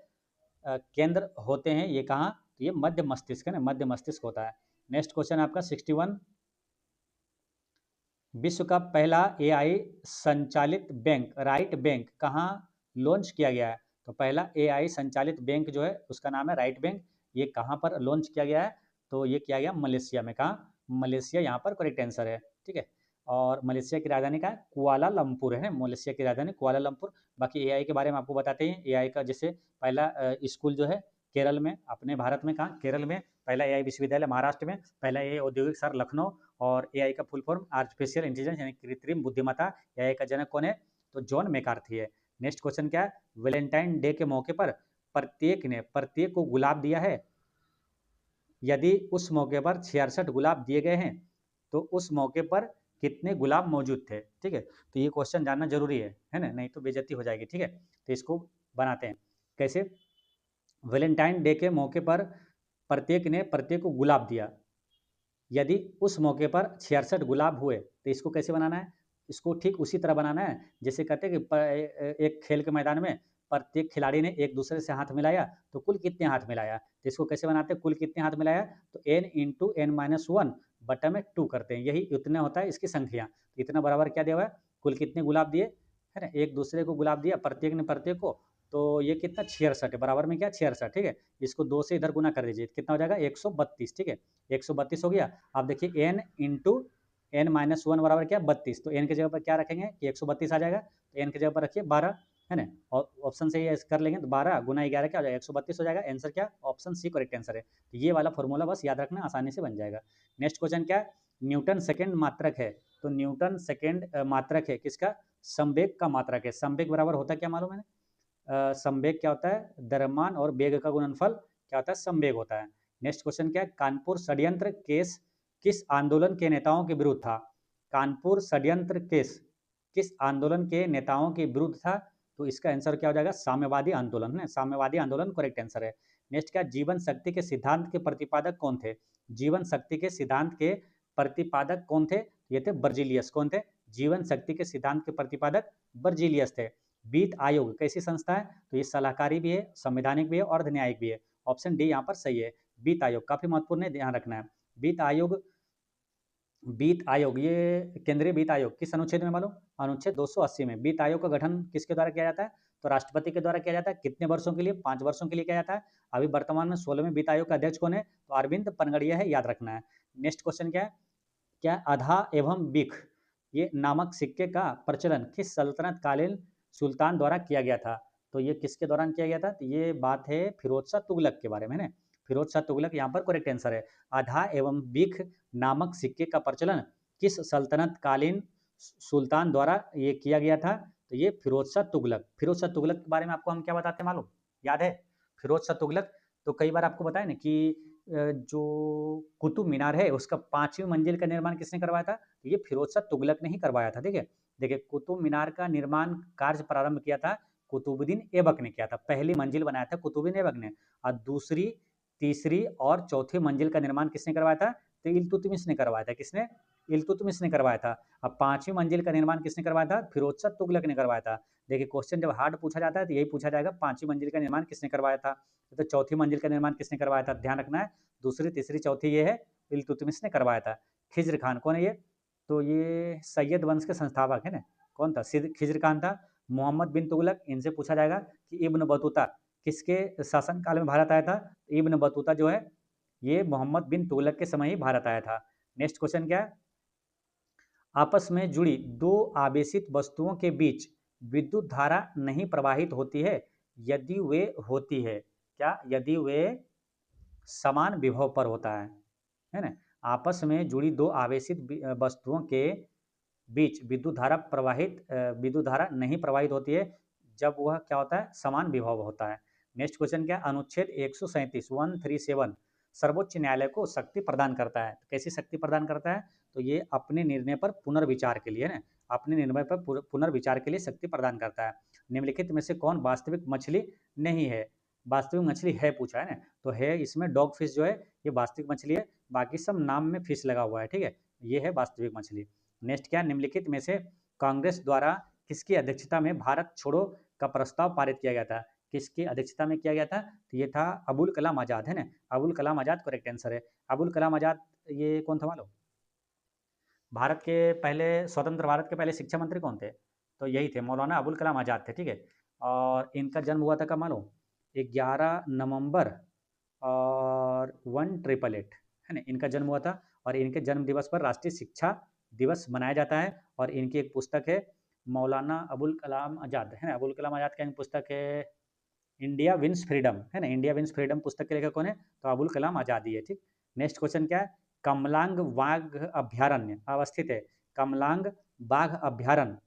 केंद्र होते हैं, ये कहाँ, तो ये मध्य मस्तिष्क है ना, मध्य मस्तिष्क होता है। नेक्स्ट क्वेश्चन आपका 61, विश्व का पहला एआई संचालित बैंक राइट बैंक कहाँ लॉन्च किया गया है? तो पहला एआई संचालित बैंक जो है उसका नाम है राइट बैंक। ये कहाँ पर लॉन्च किया गया है? तो ये किया गया मलेशिया में। कहाँ? मलेशिया यहाँ पर करेक्ट आंसर है। ठीक है। और मलेशिया की राजधानी का कुआलालंपुर है। मलेशिया की राजधानी कुआलालंपुर। बाकी एआई के बारे में आपको बताते हैं। एआई का जैसे पहला स्कूल जो है केरल में, अपने भारत में कहाँ? केरल में। पहला एआई विश्वविद्यालय महाराष्ट्र में। पहला एआई औद्योगिक शहर लखनऊ। और एआई का फुल फॉर्म आर्टिफिशियल इंटेलिजेंस यानी कृत्रिम बुद्धिमत्ता। एआई का जनक कौन है? तो जॉन मैकार्थी है। नेक्स्ट क्वेश्चन क्या है? वैलेंटाइन डे के मौके पर प्रत्येक को गुलाब दिया है? यदि उस मौके पर 66 गुलाब दिए गए हैं तो उस मौके पर कितने गुलाब मौजूद थे? ठीक है। तो ये क्वेश्चन जानना जरूरी है ना, नहीं तो बेइज्जती हो जाएगी। ठीक है। तो इसको बनाते हैं कैसे? वैलेंटाइन डे के मौके पर प्रत्येक को गुलाब दिया। यदि उस मौके पर 66 गुलाब हुए तो इसको कैसे बनाना है? इसको ठीक उसी तरह बनाना है जैसे कहते हैं कि एक खेल के मैदान में प्रत्येक खिलाड़ी ने एक दूसरे से हाथ मिलाया तो कुल कितने हाथ मिलाया? तो इसको कैसे बनाते हैं? कुल कितने हाथ मिलाया? तो n into N minus one बटा में 2 करते हैं। यही इतना होता है इसकी संख्या। तो इतना बराबर क्या दिया हुआ है? कुल कितने गुलाब दिए है ना, एक दूसरे को गुलाब दिया प्रत्येक ने प्रत्येक को। तो ये कितना? 66 है। बराबर में क्या? 66। ठीक है। इसको 2 से इधर गुना कर दीजिए, कितना हो जाएगा? 132। ठीक है। 132 हो गया। आप देखिए n into N minus one बराबर क्या? 32। तो n की जगह पर क्या रखेंगे कि 132 आ जाएगा। तो n की जगह पर रखिए 12 है ना। और ऑप्शन से ये कर लेंगे तो 12 गुना 11 क्या हो जाएगा? 132 हो जाएगा। आंसर क्या? ऑप्शन सी करेक्ट आंसर है। तो ये वाला फॉर्मूला बस याद रखना, आसानी से बन जाएगा। नेक्स्ट क्वेश्चन क्या है? न्यूटन सेकेंड मात्रक है। तो न्यूटन सेकेंड मात्रक है किसका? संवेग का मात्रक है। संवेग बराबर होता है क्या मालूम है? संवेग क्या होता है? द्रव्यमान और वेग का गुणनफल क्या होता है? संवेग होता है। नेक्स्ट क्वेश्चन क्या है? कानपुर षड्यंत्र केस किस आंदोलन के नेताओं के विरुद्ध था? कानपुर षड्यंत्र केस किस आंदोलन के नेताओं के विरुद्ध था? तो इसका आंसर क्या हो जाएगा? साम्यवादी आंदोलन है। साम्यवादी आंदोलन करेक्ट आंसर है। नेक्स्ट क्या? जीवन शक्ति के सिद्धांत के प्रतिपादक कौन थे? जीवन शक्ति के सिद्धांत के प्रतिपादक कौन थे? ये थे बर्जिलियस। कौन थे? जीवन शक्ति के सिद्धांत के प्रतिपादक बर्जिलियस थे। वित्त आयोग कैसी संस्था है? तो ये सलाहकारी भी है, संवैधानिक भी है और न्यायिक भी है। ऑप्शन डी यहाँ पर सही है। वित्त आयोग काफी महत्वपूर्ण है, ध्यान रखना है। वित्त आयोग ये केंद्रीय वित्त आयोग किस अनुच्छेद में मालूम? अनुच्छेद 280 में। वित्त आयोग का गठन किसके द्वारा किया जाता है? तो राष्ट्रपति के द्वारा किया जाता है। कितने वर्षों के लिए? 5 वर्षों के लिए किया जाता है। अभी वर्तमान में 16वें वित्त आयोग का अध्यक्ष कौन है? तो अरविंद पनगड़िया है, याद रखना है। नेक्स्ट क्वेश्चन क्या है? क्या आधा एवं बिख ये नामक सिक्के का प्रचलन किस सल्तनत कालीन सुल्तान द्वारा किया गया था? तो ये किसके दौरान किया गया था? तो ये बात है फिरोज शाह तुगलक के बारे में ना। फिरोज शाह तुगलक यहाँ पर करेक्ट आंसर है। आधा एवं बिख नामक सिक्के का प्रचलन किस सल्तनत कालीन सुल्तान द्वारा ये किया गया था? तो ये फिरोज शाह तुगलक। फिरोज शाह तुगलक के बारे में आपको हम क्या बताते हैं मालूम? याद है? फिरोज शाह तुगलक तो कई बार आपको बताया ना कि जो कुतुब मीनार है उसका 5वीं मंजिल का निर्माण किसने करवाया था? तो ये फिरोज शाह तुगलक ने ही करवाया था। ठीक है। देखिए कुतुब मीनार का निर्माण कार्य प्रारंभ किया था कुतुबुद्दीन ऐबक ने किया था। पहली मंजिल बनाया था कुतुबुद्दीन ऐबक ने। और दूसरी, तीसरी और चौथी मंजिल का निर्माण किसने करवाया था? तो इल्तुतमिश ने करवाया था। किसने? इल्तुतमिश ने करवाया था। अब 5वीं मंजिल का निर्माण किसने करवाया था? फिरोज शाह तुगलक ने करवाया था। देखिए क्वेश्चन जब हार्ड पूछा जाता है तो यही पूछा जाएगा 5वीं मंजिल का निर्माण किसने करवाया था। तो चौथी मंजिल का निर्माण किसने करवाया था? ध्यान रखना है। दूसरी, तीसरी, चौथी ये है इल्तुतमिश ने करवाया था। खिज्र खान कौन है ये? तो ये सैयद वंश के संस्थापक है ना। कौन था? खिज्र खान था। मोहम्मद बिन तुगलक, इनसे पूछा जाएगा कि इब्न बतूता किसके शासनकाल में भारत आया था? इब्न बतूता जो है ये मोहम्मद बिन तुगलक के समय ही भारत आया था। नेक्स्ट क्वेश्चन क्या है? आपस में जुड़ी दो आवेशित वस्तुओं के बीच विद्युत धारा नहीं प्रवाहित होती है यदि वे होती है क्या? यदि वे समान विभव पर होता है ना। आपस में जुड़ी दो आवेशित वस्तुओं के बीच विद्युत धारा नहीं प्रवाहित होती है जब वह क्या होता है? समान विभव होता है। नेक्स्ट क्वेश्चन क्या? अनुच्छेद 137 सर्वोच्च न्यायालय को शक्ति प्रदान करता है। तो कैसी शक्ति प्रदान करता है? तो ये अपने निर्णय पर पुनर्विचार के लिए ना, अपने निर्णय पर पुनर्विचार के लिए शक्ति प्रदान करता है। निम्नलिखित में से कौन वास्तविक मछली नहीं है? वास्तविक मछली है पूछा है ना। तो है इसमें डॉग फिश जो है ये वास्तविक मछली है। बाकी सब नाम में फिश लगा हुआ है। ठीक है। ये है वास्तविक मछली। नेक्स्ट क्या? निम्नलिखित में से कांग्रेस द्वारा किसकी अध्यक्षता में भारत छोड़ो का प्रस्ताव पारित किया गया था? किसकी अध्यक्षता में किया गया था? तो ये था अबुल कलाम आजाद है ना। अबुल कलाम आजाद करेक्ट आंसर है। अबुल कलाम आजाद ये कौन था मालूम? भारत के पहले स्वतंत्र भारत के पहले शिक्षा मंत्री कौन थे? तो यही थे, मौलाना अबुल कलाम आज़ाद थे, ठीक है। और इनका जन्म हुआ था कब मालूम? 11 नवंबर और 1888, है ना, इनका जन्म हुआ था। और इनके जन्म दिवस पर राष्ट्रीय शिक्षा दिवस मनाया जाता है। और इनकी एक पुस्तक है मौलाना अबुल कलाम आज़ाद, है ना, अबुल कलाम आज़ाद की पुस्तक है इंडिया विंस फ्रीडम, है ना, इंडिया विंस फ्रीडम पुस्तक के लेखक कौन है? तो अबुल कलाम आज़ादी है, ठीक। नेक्स्ट क्वेश्चन क्या है? कमलांग बाघ अभ्यारण्य अवस्थित है। कमलांग बाघ अभ्यारण्य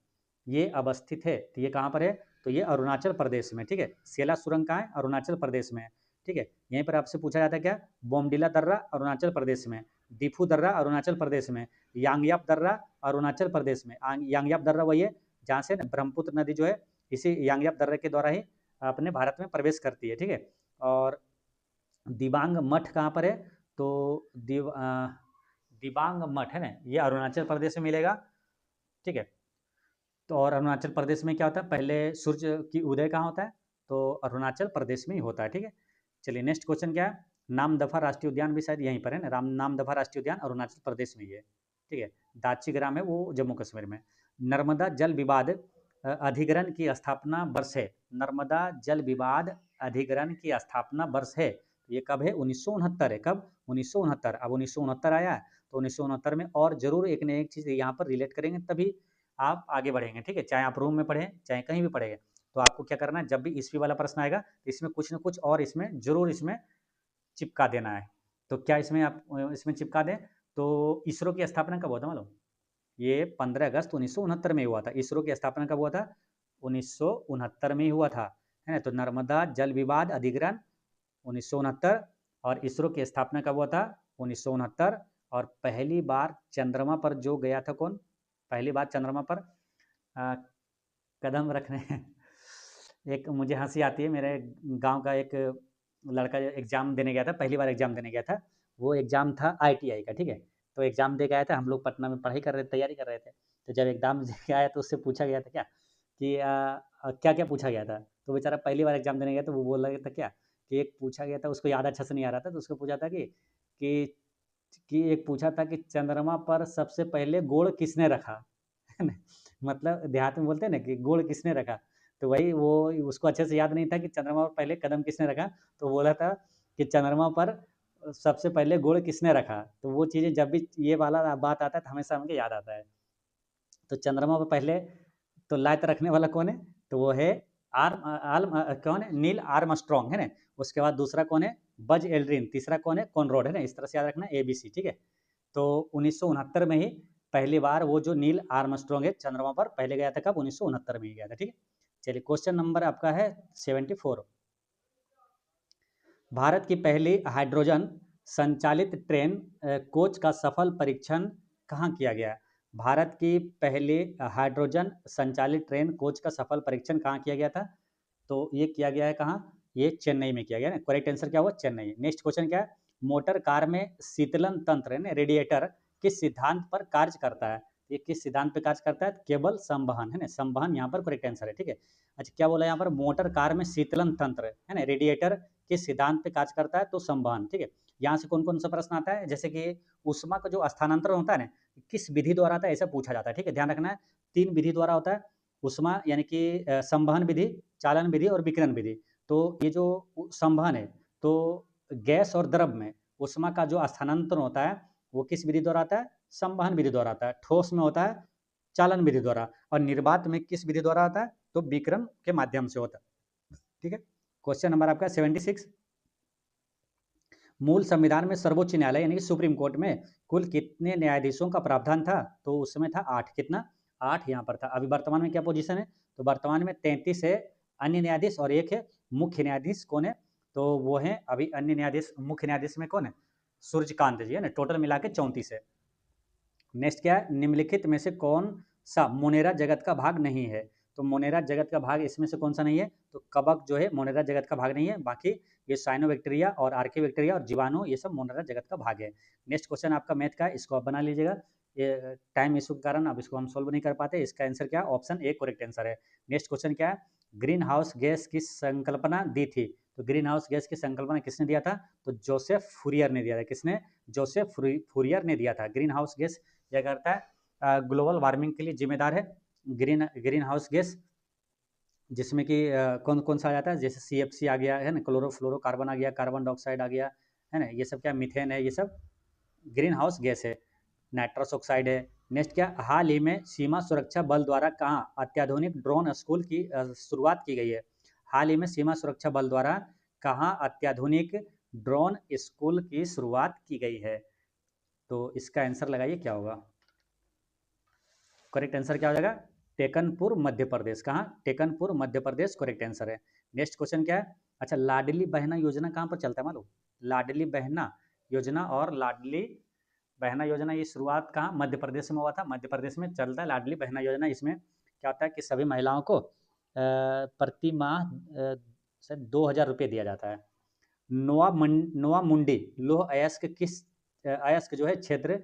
ये अवस्थित है, तो ये कहाँ पर है? तो ये अरुणाचल प्रदेश में, ठीक है। सेला सुरंग कहाँ है? अरुणाचल प्रदेश में है, ठीक है। यहीं पर आपसे पूछा जाता है क्या? बोमडिला दर्रा अरुणाचल प्रदेश में, दीफू दर्रा अरुणाचल प्रदेश में, यांगयाप दर्रा अरुणाचल प्रदेश में। यांगयाप दर्रा वही है जहाँ से ब्रह्मपुत्र नदी जो है इसी यांगयाप दर्रे के द्वारा ही अपने भारत में प्रवेश करती है, ठीक है। और दिबांग मठ कहाँ पर है? तो दिबांग मठ, है ना, ये अरुणाचल प्रदेश में मिलेगा, ठीक है। तो और अरुणाचल प्रदेश में क्या होता है? पहले सूर्य की उदय कहाँ होता है? तो अरुणाचल प्रदेश में ही होता है, ठीक है। चलिए नेक्स्ट क्वेश्चन क्या है? नामदफा राष्ट्रीय उद्यान भी शायद यहीं पर है ना, नामदफा राष्ट्रीय उद्यान अरुणाचल प्रदेश में ही है, ठीक है। दाची ग्राम है वो जम्मू कश्मीर में। नर्मदा जल विवाद अधिग्रहण की स्थापना वर्ष है। नर्मदा जल विवाद अधिग्रहण की स्थापना वर्ष है, ये कब है? 1969 है। कब? 1969। अब 1969 आया है, तो 1969 में और जरूर एक न एक चीज़ यहाँ पर रिलेट करेंगे, तभी आप आगे बढ़ेंगे, ठीक है। चाहे आप रूम में पढ़ें, चाहे कहीं भी पढ़ेंगे, तो आपको क्या करना है, जब भी ईस्वी वाला प्रश्न आएगा तो इसमें कुछ ना कुछ और इसमें जरूर इसमें चिपका देना है। तो क्या इसमें आप इसमें चिपका दें? तो इसरो की स्थापना कब हुआ था मालूम? ये 15 अगस्त 1969 में हुआ था। इसरो की स्थापना कब हुआ था? 1969 में ही हुआ था, है ना। तो नर्मदा जल विवाद अधिग्रहण 1969। और इसरो की स्थापना कब हुआ था? 1969। और पहली बार चंद्रमा पर जो गया था कौन? पहली बार चंद्रमा पर कदम रखने एक मुझे हंसी आती है, मेरे गांव का एक लड़का एग्जाम देने गया था, पहली बार एग्जाम देने गया था। वो एग्जाम था आईटीआई का, ठीक है। तो एग्जाम दे के आया था, हम लोग पटना में पढ़ाई कर रहे थे, तैयारी कर रहे थे। तो जब एग्जाम दे के आया तो उससे पूछा गया था क्या कि क्या क्या पूछा गया था। तो बेचारा पहली बार एग्जाम देने गया, तो वो बोल रहा था क्या कि एक पूछा गया था, उसको याद अच्छे से नहीं आ रहा था, तो उसको पूछा था कि एक पूछा था कि चंद्रमा पर सबसे पहले गोड़ किसने रखा, है ना। मतलब देहात में बोलते हैं ना कि गोड़ किसने रखा, तो वही वो उसको अच्छे से याद नहीं था कि चंद्रमा पर पहले कदम किसने रखा। तो बोला था कि चंद्रमा पर सबसे पहले गोड़ किसने रखा। तो वो चीज़ें जब भी ये वाला बात आता है तो हमेशा हमको याद आता है। तो चंद्रमा पर पहले तो लात रखने वाला कौन है? तो वो है कौन है? नील आर्मस्ट्रॉन्ग, है ना। उसके बाद दूसरा कौन है? Buzz Aldrin. तीसरा कौन है? कॉनरॉड, है ना। इस तरह से याद रखना, ABC, ठीक है। तो 1969 में ही पहली बार वो जो नील आर्मस्ट्रॉन्ग है चंद्रमा पर पहले गया था, कब? 1969 में ही गया था, ठीक है। चलिए क्वेश्चन नंबर आपका है 74। भारत की पहली हाइड्रोजन संचालित ट्रेन कोच का सफल परीक्षण कहाँ किया गया? भारत की पहली हाइड्रोजन संचालित ट्रेन कोच का सफल परीक्षण कहाँ किया गया था? तो ये किया गया है कहाँ? ये चेन्नई में किया गया है। करेक्ट आंसर क्या हुआ? चेन्नई। नेक्स्ट क्वेश्चन क्या है? मोटर कार में शीतलन तंत्र है ना, रेडिएटर किस सिद्धांत पर कार्य करता है? ये किस सिद्धांत पर कार्य करता है? केवल संवहन, है ना, संवहन यहाँ पर करेक्ट आंसर है, ठीक है। अच्छा क्या बोला यहाँ पर? मोटर कार में शीतलन तंत्र, है ना, रेडिएटर किस सिद्धांत पे कार्य करता है? तो संवहन, ठीक है। यहाँ से कौन कौन सा प्रश्न आता है? जैसे कि उष्मा का जो स्थानांतरण होता है ना, किस विधि द्वारा आता है, ऐसा पूछा जाता है, ठीक है। ध्यान रखना है, 3 विधि द्वारा होता है उष्मा, यानी कि संवहन विधि, चालन विधि और विकिरण विधि। तो ये जो संवहन है, तो गैस और द्रव में उष्मा का जो स्थानांतरण होता है वो किस विधि द्वारा आता है? संवहन विधि द्वारा आता है। ठोस में होता है चालन विधि द्वारा, और निर्वात में किस विधि द्वारा आता है? तो विकिरण के माध्यम से होता है, ठीक है। क्वेश्चन नंबर आपका 76। मूल संविधान में सर्वोच्च न्यायालय यानी कि सुप्रीम कोर्ट में कुल कितने न्यायाधीशों का प्रावधान था? तो उस समय था 8। कितना? 8 यहाँ पर था। अभी वर्तमान में क्या पोजीशन है? तो वर्तमान में 33 है अन्य न्यायाधीश और 1 है मुख्य न्यायाधीश। कौन है? तो वो है अभी अन्य न्यायाधीश, मुख्य न्यायाधीश में कौन है? सूर्यकांत जी, है ना। टोटल मिला के 34 है। नेक्स्ट क्या है? निम्नलिखित में से कौन सा मोनेरा जगत का भाग नहीं है? तो मोनेरा जगत का भाग इसमें से कौन सा नहीं है? तो कवक जो है मोनेरा जगत का भाग नहीं है, बाकी ये साइनोबैक्टीरिया और आर्कियोबैक्टीरिया और जीवाणु ये सब मोनेरा जगत का भाग है। नेक्स्ट क्वेश्चन आपका मैथ का है, इसको आप बना लीजिएगा। ये टाइम इशू के कारण अब इसको हम सोल्व नहीं कर पाते। इसका आंसर क्या? ऑप्शन ए करेक्ट आंसर है। नेक्स्ट क्वेश्चन क्या है? ग्रीन हाउस गैस की संकल्पना दी थी? तो ग्रीन हाउस गैस की संकल्पना किसने दिया था? तो जोसेफ फूरियर ने दिया था। किसने? जोसेफ फूरियर ने दिया था। ग्रीन हाउस गैस क्या करता है? ग्लोबल वार्मिंग के लिए जिम्मेदार है। ग्रीन हाउस गैस, जिसमें कि कौन कौन सा आ जाता है, जैसे CFC आ गया है ना, क्लोरोफ्लोरोकार्बन आ गया, कार्बन डाइऑक्साइड आ गया है ना, ये सब क्या मीथेन है, ये सब ग्रीन हाउस गैस है। नाइट्रस ऑक्साइड है। नेक्स्ट क्या, हाल ही में सीमा सुरक्षा बल द्वारा कहाँ अत्याधुनिक ड्रोन स्कूल की शुरुआत की गई है। हाल ही में सीमा सुरक्षा बल द्वारा कहाँ अत्याधुनिक ड्रोन स्कूल की शुरुआत की गई है। तो इसका आंसर लगाइए क्या होगा। करेक्ट आंसर क्या हो जाएगा, टेकनपुर मध्य प्रदेश। कहाँ, टेकनपुर मध्य प्रदेश करेक्ट आंसर है। नेक्स्ट क्वेश्चन क्या है, अच्छा लाडली बहना योजना कहाँ पर चलता है मालूम। लाडली बहना योजना और लाडली बहना योजना, ये शुरुआत कहाँ, मध्य प्रदेश में हुआ था। मध्य प्रदेश में चलता है लाडली बहना योजना। इसमें क्या होता है कि सभी महिलाओं को प्रति माह शायद 2,000 रुपये दिया जाता है। नोआ मुंडी लोह अयस्क किस अयस्क जो है क्षेत्र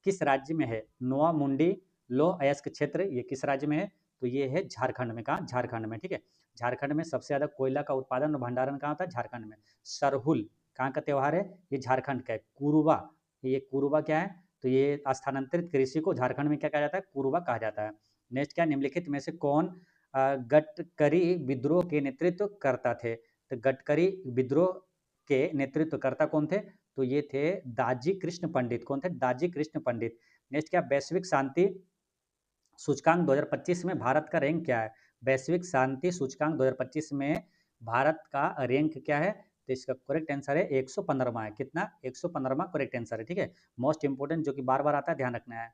किस राज्य में है। नोआ मुंडी लोह अयस्क क्षेत्र ये किस राज्य में है, तो ये है झारखंड में। कहाँ, झारखंड में, ठीक है। झारखंड में सबसे ज़्यादा कोयला का उत्पादन और भंडारण कहाँ होता है, झारखंड में। सरहुल कहाँ का त्यौहार है, ये झारखंड का है। कुरुबा, ये कुरुबा क्या है, तो ये स्थानांतरित कृषि को झारखंड में क्या कहा जाता है, कुरुबा कहा जाता है। नेक्स्ट क्या, निम्नलिखित में से कौन गडकरी विद्रोह के नेतृत्व करता थे। तो गडकरी विद्रोह के नेतृत्वकर्ता कौन थे, तो ये थे दाजी कृष्ण पंडित। कौन थे, दाजी कृष्ण पंडित। नेक्स्ट क्या, वैश्विक शांति सूचकांक 2025 में भारत का रैंक क्या है। वैश्विक शांति सूचकांक 2025 में भारत का रैंक क्या है, तो इसका करेक्ट आंसर है 115वां है। कितना, 115वां करेक्ट आंसर है, ठीक है। मोस्ट इंपोर्टेंट जो कि बार बार आता है, ध्यान रखना है।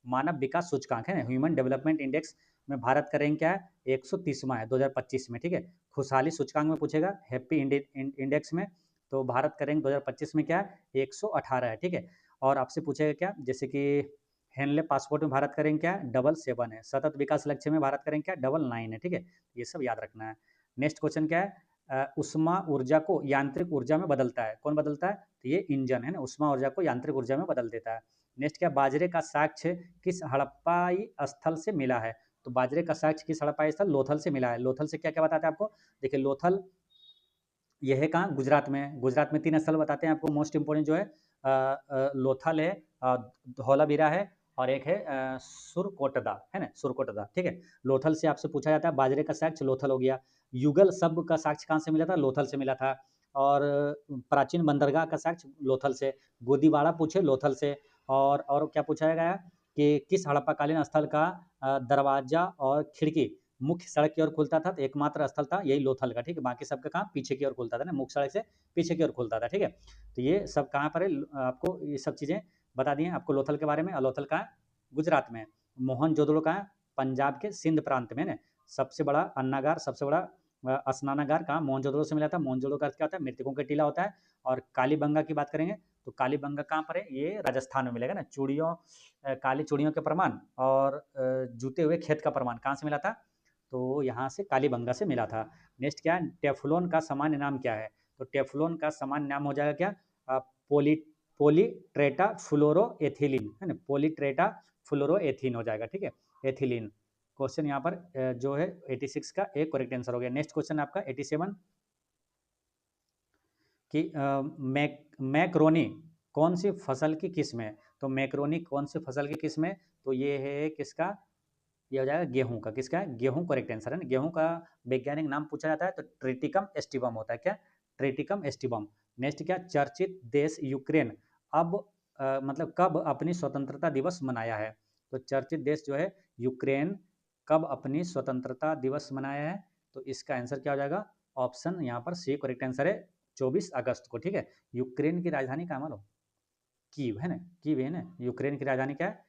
मानव विकास सूचकांक है ना, ह्यूमन डेवलपमेंट इंडेक्स में भारत का रैंक क्या है, 130वां है 2025 में, ठीक है। खुशहाली सूचकांक में पूछेगा, हैप्पी इंडेक्स में, तो भारत का रैंक 2025 में क्या है, 118 है, ठीक है। और आपसे पूछेगा क्या, जैसे कि हेनले पासपोर्ट में भारत का रैंक क्या है, 777 है। सतत विकास लक्ष्य में भारत का रैंक क्या है, 99 है, ठीक है। ये सब याद रखना है। नेक्स्ट क्वेश्चन क्या है, उष्मा ऊर्जा को यांत्रिक ऊर्जा में बदलता है। कौन बदलता है, तो ये इंजन है ना, उष्मा ऊर्जा को यांत्रिक ऊर्जा में बदल देता है। नेक्स्ट क्या, बाजरे का साक्ष्य किस हड़प्पाई स्थल से मिला है। तो बाजरे का साक्ष्य किस हड़प्पाई स्थल, लोथल से मिला है। लोथल से क्या क्या बताते हैं आपको, देखिए लोथल यह है कहाँ, गुजरात में। गुजरात में 3 स्थल बताते हैं आपको, मोस्ट इंपोर्टेंट जो है लोथल है, धौलावीरा है, और एक है सुरकोटदा, है ना, सुरकोटदा, ठीक है। लोथल से आपसे पूछा जाता है, बाजरे का साक्ष्य लोथल हो गया। युगल शब्द का साक्ष्य कहाँ से मिला था, लोथल से मिला था। और प्राचीन बंदरगाह का साक्ष्य लोथल से। गोदीवाड़ा पूछे, लोथल से। और क्या पूछा गया कि किस हड़प्पाकालीन स्थल का दरवाजा और खिड़की मुख्य सड़क की ओर खुलता था, तो एकमात्र स्थल था यही लोथल का, ठीक है। बाकी सबका कहाँ, पीछे की ओर खुलता था ना, मुख्य सड़क से पीछे की ओर खुलता था, ठीक है। तो ये सब कहाँ पर है, आपको ये सब चीज़ें बता दी हैं आपको लोथल के बारे में। और लोथल कहाँ है, गुजरात में। मोहनजोदड़ो कहाँ है, पंजाब के सिंध प्रांत में ना। सबसे बड़ा अन्नागार, सबसे बड़ा स्नानागार कहाँ, मोहनजोदड़ो से मिला था। मोहनजोदड़ो का अर्थ क्या होता है, मृतकों का टीला होता है। और कालीबंगा की बात करेंगे, तो कालीबंगा कहाँ पर है, ये राजस्थान में मिलेगा ना। चूड़ियों, काली चूड़ियों के प्रमाण और जूते हुए खेत का प्रमाण कहाँ से मिला था, तो यहाँ से कालीबंगा से मिला था। नेक्स्ट क्या है, टेफ्लॉन का सामान्य नाम क्या है, तो टेफ्लॉन का सामान्य नाम हो जाएगा क्या, पोली पोलीट्रेटा फ्लोरोएथिलीन, है ना, पोलीट्रेटा फ्लोरोएथिन हो जाएगा, ठीक है, एथिलीन। क्वेश्चन यहाँ पर जो है 86 का एक करेक्ट आंसर हो गया। नेक्स्ट क्वेश्चन आपका 87 कि मैक्रोनी कौन सी फसल की किस्म है। तो मैक्रोनी कौन सी फसल की किस्म है, तो ये है किसका, ये हो जाएगा गेहूं का। किसका है, गेहूं करेक्ट आंसर है ना। गेहूं का वैज्ञानिक नाम पूछा जाता है, तो ट्रिटिकम एस्टिवम होता है। क्या, ट्रिटिकम एस्टिवम। नेक्स्ट क्या, चर्चित देश यूक्रेन अब मतलब कब अपनी स्वतंत्रता दिवस मनाया है। तो चर्चित देश जो है यूक्रेन कब अपनी स्वतंत्रता दिवस मनाया है, तो इसका आंसर क्या हो जाएगा, ऑप्शन यहाँ पर सी करेक्ट आंसर है, 24 अगस्त को, ठीक है। यूक्रेन की राजधानी कहाँ मालूम, कीव है ना, कीव है ना, यूक्रेन की राजधानी क्या है,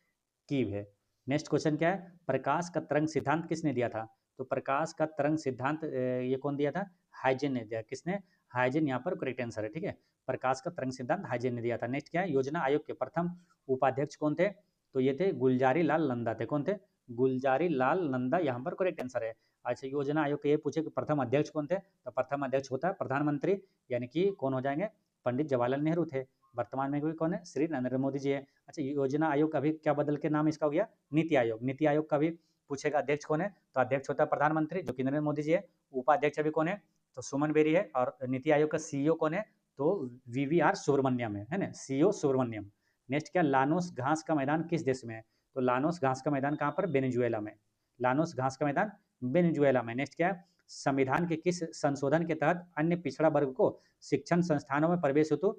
कीव है। नेक्स्ट क्वेश्चन क्या है, प्रकाश का तरंग सिद्धांत किसने दिया था। तो प्रकाश का तरंग सिद्धांत ये कौन दिया था, हाइजेन ने दिया। किसने, हाइजेन यहाँ पर करेक्ट आंसर है, ठीक है। प्रकाश का तरंग सिद्धांत हाइजेन ने दिया था। नेक्स्ट क्या है, योजना आयोग के प्रथम उपाध्यक्ष कौन थे, तो ये थे गुलजारी लाल नंदा थे। कौन थे, गुलजारी लाल नंदा यहाँ पर करेक्ट आंसर है। अच्छा योजना आयोग के ये पूछे कि प्रथम अध्यक्ष कौन थे, तो प्रथम अध्यक्ष होता है प्रधानमंत्री, यानी कि कौन हो जाएंगे, पंडित जवाहरलाल नेहरू थे। वर्तमान में भी कौन है, श्री नरेंद्र मोदी जी है। अच्छा योजना आयोग का भी क्या बदल के नाम इसका हो गया, नीति आयोग। नीति आयोग का भी पूछेगा अध्यक्ष कौन है, तो अध्यक्ष होता है प्रधानमंत्री जो कि नरेंद्र मोदी जी है। उपाध्यक्ष अभी कौन है, तो सुमन बेरी है। और नीति आयोग का सीईओ कौन है, तो VVR सुब्रमण्यम है ना, सीईओ सुब्रमण्यम। नेक्स्ट क्या, लानोस घास का मैदान किस देश में है, तो लानोस घास का मैदान कहाँ पर? वेनेजुएला में। लानोस घास का मैदान वेनेजुएला में। नेक्स्ट क्या है? संविधान के किस संशोधन के तहत अन्य पिछड़ा वर्ग को शिक्षण संस्थानों में प्रवेश हेतु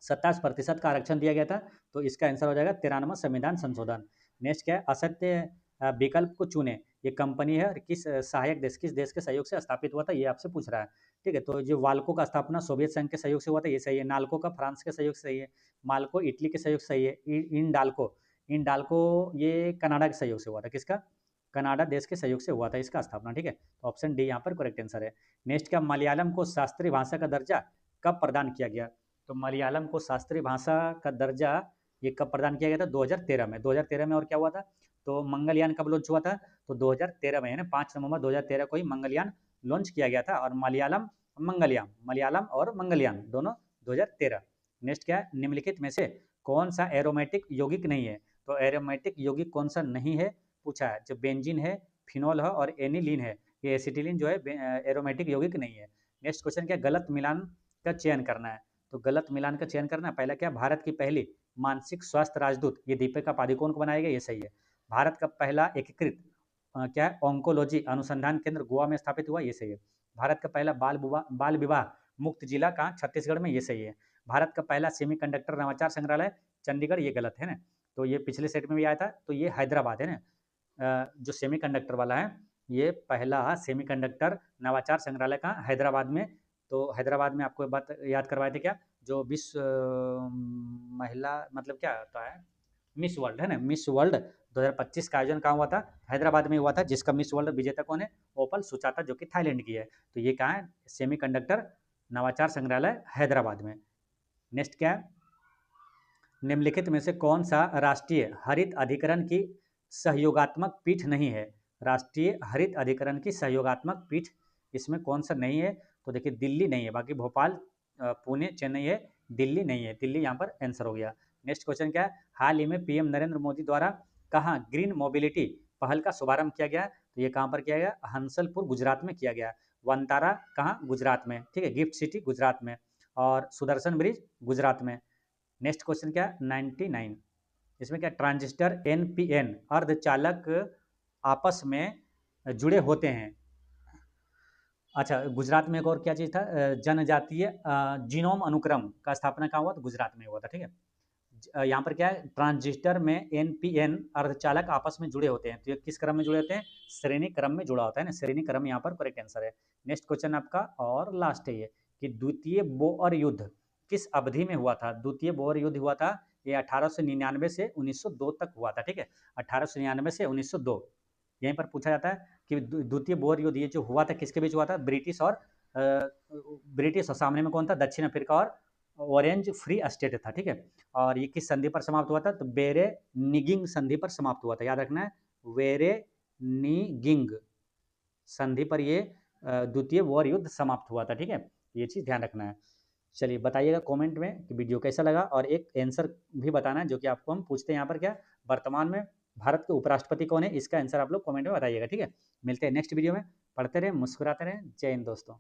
27% का आरक्षण दिया गया था? तो इसका आंसर हो जाएगा 93वां संविधान संशोधन। नेक्स्ट क्या है? असत्य विकल्प को चुने, ये कंपनी है और किस सहायक देश, किस देश के सहयोग से स्थापित हुआ था, ये आपसे पूछ रहा है। ठीक है, तो जो वाल्को का स्थापना सोवियत संघ के सहयोग से हुआ था, ये सही है। नाल्को का फ्रांस के सहयोग से सही है। माल्को इटली के सहयोग से सही है। इंडाल्को ये कनाडा के सहयोग से हुआ था। किसका? कनाडा देश के सहयोग से हुआ था इसका स्थापना। ठीक है, तो ऑप्शन डी यहाँ पर करेक्ट आंसर है। नेक्स्ट क्या? मलयालम को शास्त्रीय भाषा का दर्जा कब प्रदान किया गया? तो मलयालम को शास्त्रीय भाषा का दर्जा ये कब प्रदान किया गया था? 2013 में। 2013 में और क्या हुआ था? तो मंगलयान कब लॉन्च हुआ था? तो 2013 में, है ना, 5 नवंबर 2013 को ही मंगलयान लॉन्च किया गया था। और मलयालम और मंगलयान दोनों 2013। नेक्स्ट क्या है? निम्नलिखित में से कौन सा एरोमेटिक यौगिक नहीं है? तो एरोमेटिक यौगिक कौन सा नहीं है पूछा है। जो बेंजीन है, फिनोल है और एनिलीन है, ये एसिटिलीन जो है एरोमेटिक यौगिक नहीं है। नेक्स्ट क्वेश्चन क्या? गलत मिलान का चयन करना है। तो गलत मिलान का चयन करना है। पहला क्या? भारत की पहली मानसिक स्वास्थ्य राजदूत, ये दीपिका पादुकोण को बनाया गया, ये सही है। भारत का पहला एकीकृत क्या है? ऑन्कोलॉजी अनुसंधान केंद्र गोवा में स्थापित हुआ, ये सही है। भारत का पहला बाल विवाह मुक्त जिला कहाँ? छत्तीसगढ़ में, ये सही है। भारत का पहला सेमीकंडक्टर नवाचार संग्रहालय चंडीगढ़, ये गलत है ना, तो ये पिछले सेट में भी आया था, तो ये हैदराबाद है ना। जो सेमीकंडक्टर वाला है, ये पहला सेमीकंडक्टर नवाचार संग्रहालय कहाँ? हैदराबाद में। तो हैदराबाद में आपको बात याद करवाए थे क्या? जो विश्व महिला मतलब क्या होता है, मिस वर्ल्ड, है ना, मिस वर्ल्ड 2025 का आयोजन कहाँ हुआ था? हैदराबाद में हुआ था। जिसका मिस वर्ल्ड विजेता कौन है? ओपल सुचाता, जो कि थाईलैंड की है। तो ये कहाँ है? सेमीकंडक्टर नवाचार संग्रहालय हैदराबाद में। नेक्स्ट क्या है? निम्नलिखित में से कौन सा राष्ट्रीय हरित अधिकरण की सहयोगात्मक पीठ नहीं है? राष्ट्रीय हरित अधिकरण की सहयोगात्मक पीठ इसमें कौन सा नहीं है? तो देखिए, दिल्ली नहीं है, बाकी भोपाल, पुणे, चेन्नई है, दिल्ली नहीं है। दिल्ली यहाँ पर आंसर हो गया। नेक्स्ट क्वेश्चन क्या है? हाल ही में पीएम नरेंद्र मोदी द्वारा कहाँ ग्रीन मोबिलिटी पहल का शुभारंभ किया गया? तो ये कहाँ पर किया गया? हंसलपुर, गुजरात में किया गया। वनतारा कहाँ? गुजरात में। ठीक है, गिफ्ट सिटी गुजरात में, और सुदर्शन ब्रिज गुजरात में। नेक्स्ट क्वेश्चन क्या? 99, इसमें क्या? ट्रांजिस्टर एनपीएन अर्धचालक आपस में जुड़े होते हैं। अच्छा, गुजरात में एक और क्या चीज़ था? जनजातीय जीनोम अनुक्रम का स्थापना कहाँ हुआ? तो गुजरात में हुआ था। ठीक है, यहाँ पर क्या है? ट्रांजिस्टर में एनपीएन अर्धचालक आपस में जुड़े होते हैं, तो ये किस क्रम में जुड़े होते हैं? श्रेणी क्रम में जुड़ा होता है ना, श्रेणी क्रम यहाँ पर करेक्ट आंसर है। नेक्स्ट क्वेश्चन आपका और लास्ट है ये, कि द्वितीय बोअर युद्ध किस अवधि में हुआ था? द्वितीय बोअर युद्ध हुआ था, ये 1899 से 1902 तक हुआ था। ठीक है, 1899 से 1902। यहीं पर पूछा जाता है कि द्वितीय बोअर युद्ध ये जो हुआ था किसके बीच हुआ था? ब्रिटिश और सामने में कौन था? दक्षिण अफ्रीका और ऑरेंज फ्री स्टेट था। ठीक है, और ये किस संधि पर समाप्त हुआ था? तो बेरे निगिंग संधि पर समाप्त हुआ था, याद रखना है, वेरे निगिंग संधि पर ये द्वितीय बोअर युद्ध समाप्त हुआ था। ठीक है, ये चीज़ ध्यान रखना है। चलिए बताइएगा कमेंट में कि वीडियो कैसा लगा, और एक आंसर भी बताना है जो कि आपको हम पूछते हैं यहाँ पर, क्या वर्तमान में भारत के उपराष्ट्रपति कौन है? इसका आंसर आप लोग कमेंट में बताइएगा। ठीक है, मिलते हैं नेक्स्ट वीडियो में। पढ़ते रहें, मुस्कुराते रहें। जय हिंद दोस्तों।